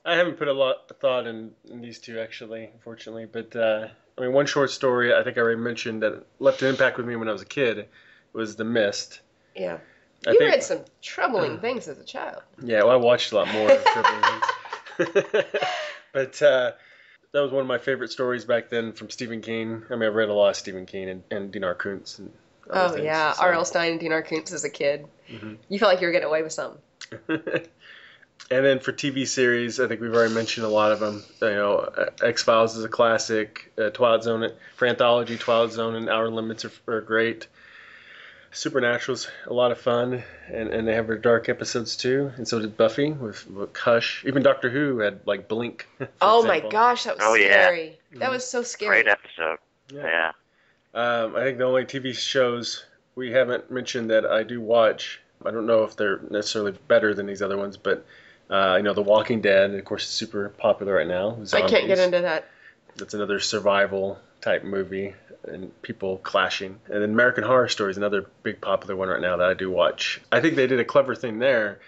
I haven't put a lot of thought in these two, actually, unfortunately. But, I mean, one short story I think I already mentioned that left an impact with me when I was a kid was The Mist. Yeah. You read some troubling things as a child. Yeah, well, I watched a lot more troubling things. But that was one of my favorite stories back then from Stephen King. I mean, I've read a lot of Stephen King and Dean R. Koontz. And things, yeah, so. R.L. Stein and Dean R. Koontz as a kid. Mm-hmm. You felt like you were getting away with something. And then for TV series, I think we've already mentioned a lot of them. You know, X-Files is a classic. Twilight Zone, for anthology, Twilight Zone and Outer Limits are great. Supernatural's a lot of fun, and they have their dark episodes too. And so did Buffy with Hush. Even Doctor Who had like Blink. Oh my gosh, that was scary. Yeah. That was so scary. Great episode. Yeah. I think the only TV shows we haven't mentioned that I do watch, I don't know if they're necessarily better than these other ones, but you know, The Walking Dead, of course, is super popular right now. Zombies. I can't get into that. That's another survival type movie and people clashing. And then American Horror Story is another big popular one right now that I do watch. I think they did a clever thing there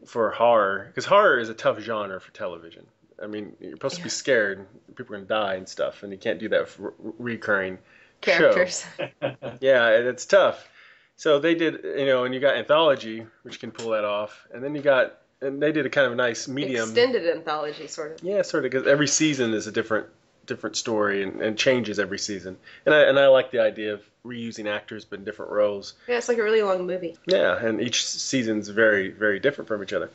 for horror, because horror is a tough genre for television. I mean, you're supposed to be scared, people are going to die and stuff, and you can't do that for recurring characters. Yeah, it's tough. So they did, you know, and you got anthology, which can pull that off, and then you got, and they did a kind of nice medium. Extended anthology, sort of. Yeah, sort of, because every season is a different story and changes every season. And I like the idea of reusing actors but in different roles. Yeah, it's like a really long movie. Yeah, and each season's very, very different from each other.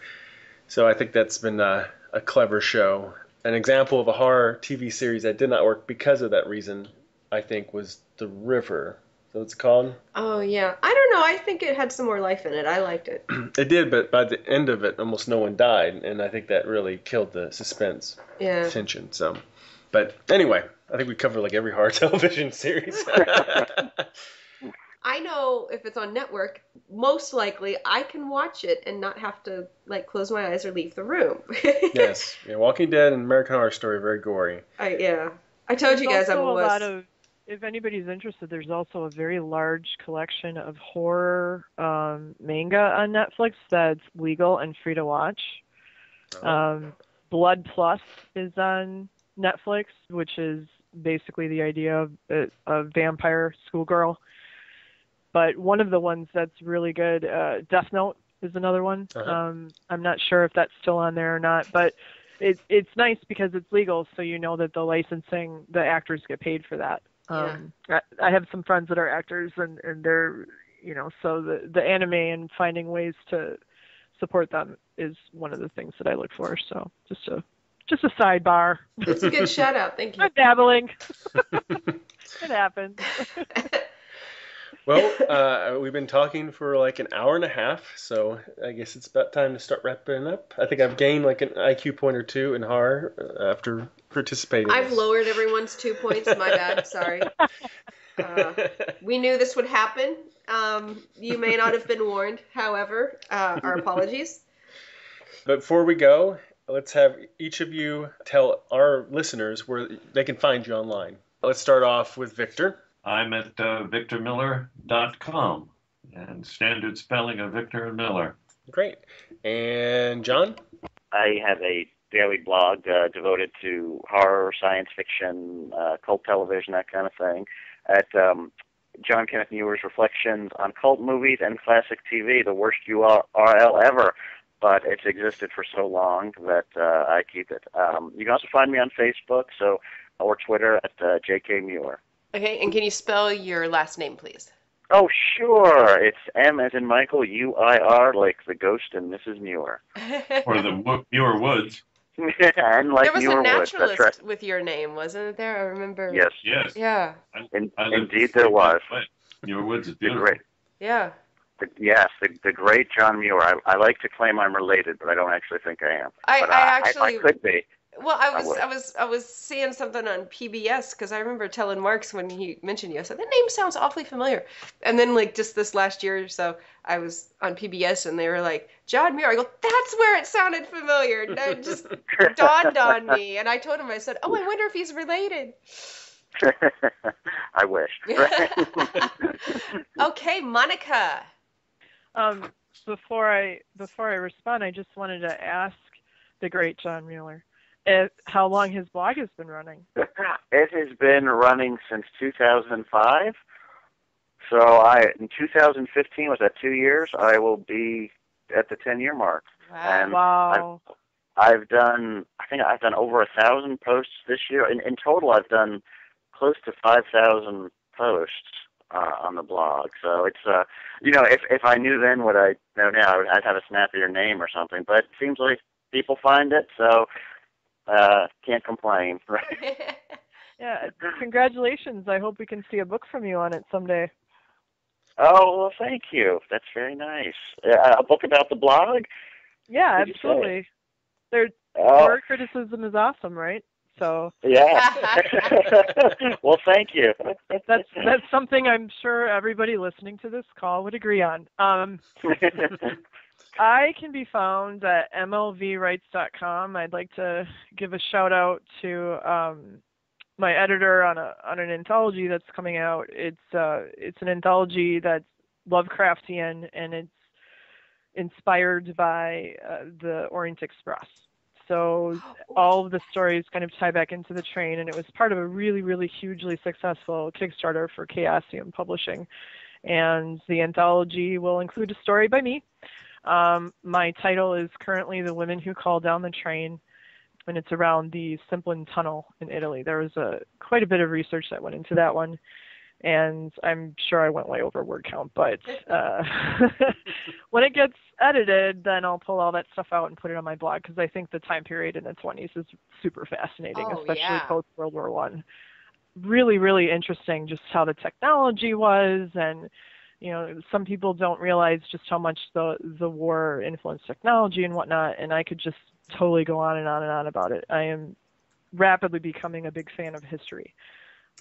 So I think that's been a clever show. An example of a horror TV series that did not work because of that reason, I think, was The River. So it's called? Oh, yeah. I don't know. I think it had some more life in it. I liked it. It did, but by the end of it, almost no one died, and I think that really killed the suspense, tension. So, but anyway, I think we covered like every horror television series. I know if it's on network, most likely I can watch it and not have to like close my eyes or leave the room. Yes, yeah, Walking Dead and American Horror Story are very gory. I told you guys I'm a wuss. If anybody's interested, there's also a very large collection of horror manga on Netflix that's legal and free to watch. Blood Plus is on Netflix, which is basically the idea of a vampire schoolgirl. But one of the ones that's really good, Death Note is another one. I'm not sure if that's still on there or not, but it's nice because it's legal, so you know that the licensing, the actors get paid for that. I have some friends that are actors, and they're, you know, so the anime and finding ways to support them is one of the things that I look for. So just a sidebar. It's a good shout out. Thank you. I'm dabbling. It happens. Well, we've been talking for like an hour and a half, so I guess it's about time to start wrapping up. I think I've gained like an IQ point or two in horror after participating. I've lowered everyone's 2 points. My bad. Sorry. We knew this would happen. You may not have been warned. However, our apologies. But before we go, let's have each of you tell our listeners where they can find you online. Let's start off with Victor. I'm at victormiller.com, and standard spelling of Victor and Miller. Great. And John? I have a daily blog devoted to horror, science fiction, cult television, that kind of thing, at John Kenneth Muir's Reflections on Cult Movies and Classic TV, the worst URL ever, but it's existed for so long that I keep it. You can also find me on Facebook or Twitter at JK Muir. Okay, and can you spell your last name, please? Oh, sure. It's M as in Michael, U-I-R, like the ghost in Mrs. Muir. Or the Muir Woods. And like There was Muir a Woods. naturalist That's right. with your name, wasn't there? I remember. Yes. Yes. Yeah. Indeed there was. Muir Woods is The beautiful. great. Yeah. The great John Muir. I like to claim I'm related, but I don't actually think I am. I I could be. Well, I would. I was seeing something on PBS because I remember telling Marks when he mentioned you. I said that name sounds awfully familiar, and then like just this last year or so, I was on PBS and they were like John Muir. I go, that's where it sounded familiar. And it just dawned on me, and I told him, I said, oh, I wonder if he's related. I wish. Okay, Monica. Before I respond, I just wanted to ask the great John Muir how long his blog has been running. It has been running since 2005. So in 2015, was that 2 years? I will be at the 10-year mark. Wow. And Wow. I think I've done over 1,000 posts this year. In total, I've done close to 5,000 posts on the blog. So it's, if I knew then what I know now, I'd have a snappier name or something. But it seems like people find it, so can't complain. Right? Yeah, congratulations. I hope we can see a book from you on it someday. Oh, well, thank you. That's very nice. A book about the blog? Yeah, What'd you absolutely. Their Oh. word criticism is awesome, right? So Yeah. Well, thank you. that's something I'm sure everybody listening to this call would agree on. I can be found at mlvwrites.com. I'd like to give a shout out to my editor on an anthology that's coming out. It's an anthology that's Lovecraftian, and it's inspired by the Orient Express. So all of the stories kind of tie back into the train, and it was part of a really, really hugely successful Kickstarter for Chaosium Publishing. And the anthology will include a story by me. My title is currently The Women Who Call Down the Train, and it's around the Simplon Tunnel in Italy. There was quite a bit of research that went into that one, and I'm sure I went way over word count, but when it gets edited, then I'll pull all that stuff out and put it on my blog, because I think the time period in the 20s is super fascinating, especially post-World War I. Really, really interesting just how the technology was, and some people don't realize just how much the war influenced technology and whatnot, and I could just totally go on and on and on about it. I am rapidly becoming a big fan of history.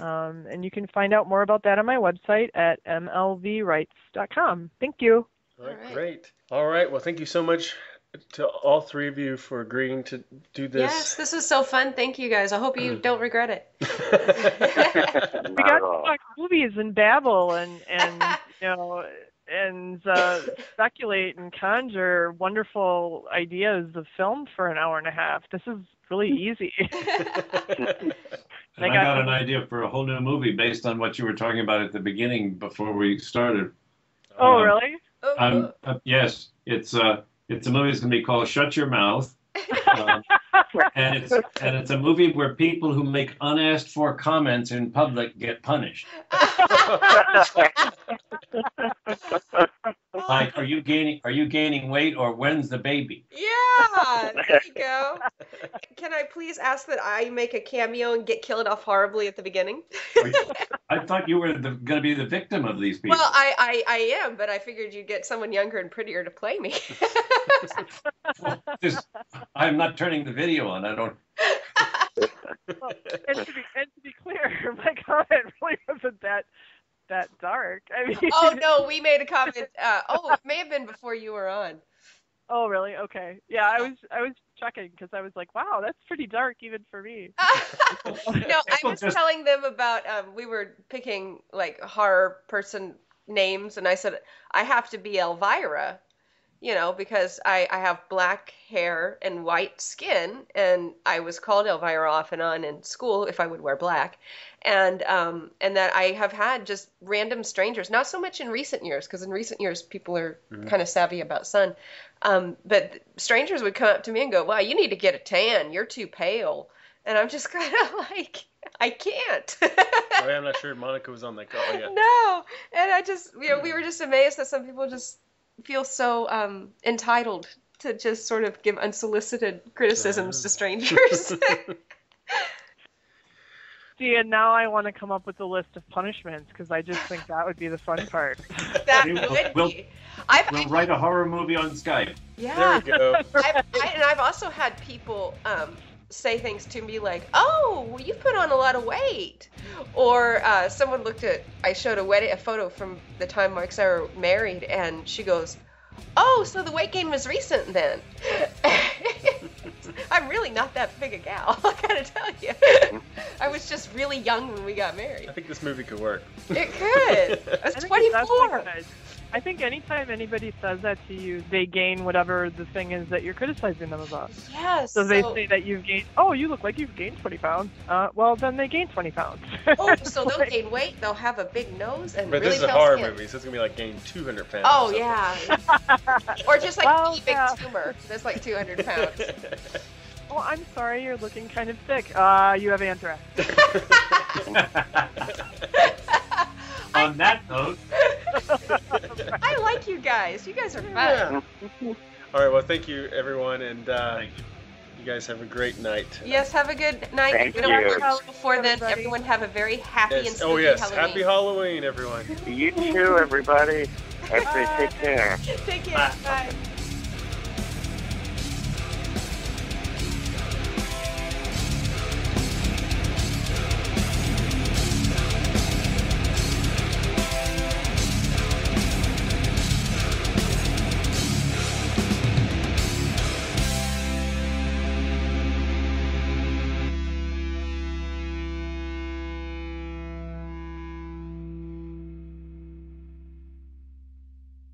And you can find out more about that on my website at mlvwrites.com. Thank you. All right, great. All right, well, thank you so much to all three of you for agreeing to do this. Yes, this was so fun. Thank you, guys. I hope you don't regret it. We got to talk movies and babble and speculate and conjure wonderful ideas of film for an hour and a half. This is really easy. And I got an idea for a whole new movie based on what you were talking about at the beginning before we started. Oh, really? Yes, it's a movie that's going to be called Shut Your Mouth. And it's a movie where people who make unasked for comments in public get punished. Like, are you gaining weight, or when's the baby? Yeah, there you go. Can I please ask that I make a cameo and get killed off horribly at the beginning? I thought you were going to be the victim of these people. Well, I am, but I figured you'd get someone younger and prettier to play me. I'm not turning the video on. I don't. And to be clear, my comment really wasn't that dark. I mean. Oh no, we made a comment. It may have been before you were on. Oh really? Okay. Yeah, I was checking because I was like, wow, that's pretty dark even for me. No, I was telling them about we were picking like horror person names, and I said I have to be Elvira. Because I have black hair and white skin, and I was called Elvira off and on in school if I would wear black, and that I have had just random strangers, not so much in recent years, because in recent years people are kind of savvy about sun, but strangers would come up to me and go, "Wow, you need to get a tan. You're too pale," and I'm just kind of like, I can't. Oh, yeah, I'm not sure Monica was on that call yet. No, and I just, we were just amazed that some people just feel so entitled to just sort of give unsolicited criticisms to strangers. See, and now I want to come up with a list of punishments because I just think that would be the fun part. That would be. We'll write a horror movie on Skype. Yeah. There we go. I've also had people say things to me like, "Oh, well, you've put on a lot of weight," or someone I showed a photo from the time Mark and I were married, and she goes, "Oh, so the weight gain was recent then." I'm really not that big a gal, I gotta tell you. I was just really young when we got married. I think this movie could work. It could. I was 24. I think anytime anybody says that to you, they gain whatever the thing is that you're criticizing them about. Yes. So they say that you've gained, you look like you've gained 20 pounds. Well, then they gained 20 pounds. Oh, so they'll gain weight, they'll have a big nose and But really this is a pale horror skin. movie, so it's going to be like gain 200 pounds. Oh, yeah. Or just like a big yeah. tumor that's like 200 pounds. Oh, I'm sorry, you're looking kind of sick. You have anthrax. On that note, I like you guys. You guys are fun. Yeah. All right, well, thank you, everyone, and you guys have a great night. Yes, have a good night. Thank We don't you. have to before then, everyone have a very happy and spooky Oh, yes. Halloween. Happy Halloween, everyone. You too, everybody. Everybody take care. Take care. Bye.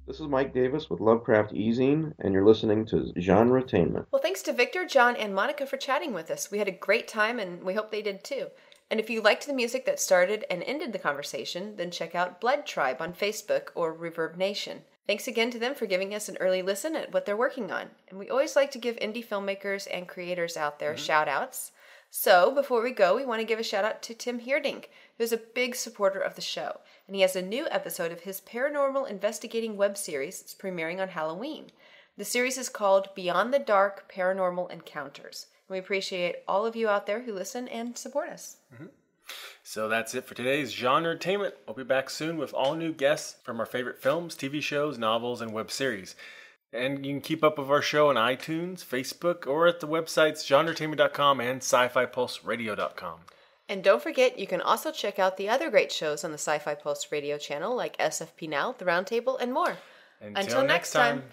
This is Mike Davis with Lovecraft Zine, and you're listening to GenreTainment. Well, thanks to Victor, John, and Monica for chatting with us. We had a great time, and we hope they did too. And if you liked the music that started and ended the conversation, then check out Blood Tribe on Facebook or Reverb Nation. Thanks again to them for giving us an early listen at what they're working on. And we always like to give indie filmmakers and creators out there shout-outs. So, before we go, we want to give a shout-out to Tim Heerdink, who's a big supporter of the show. And he has a new episode of his paranormal investigating web series that's premiering on Halloween. The series is called Beyond the Dark Paranormal Encounters. And we appreciate all of you out there who listen and support us. Mm-hmm. So that's it for today's GenreTainment. We'll be back soon with all new guests from our favorite films, TV shows, novels, and web series. And you can keep up with our show on iTunes, Facebook, or at the websites GenreTainment.com and SciFiPulseRadio.com. And don't forget, you can also check out the other great shows on the Sci-Fi Pulse radio channel like SFP Now, The Roundtable, and more. Until next time.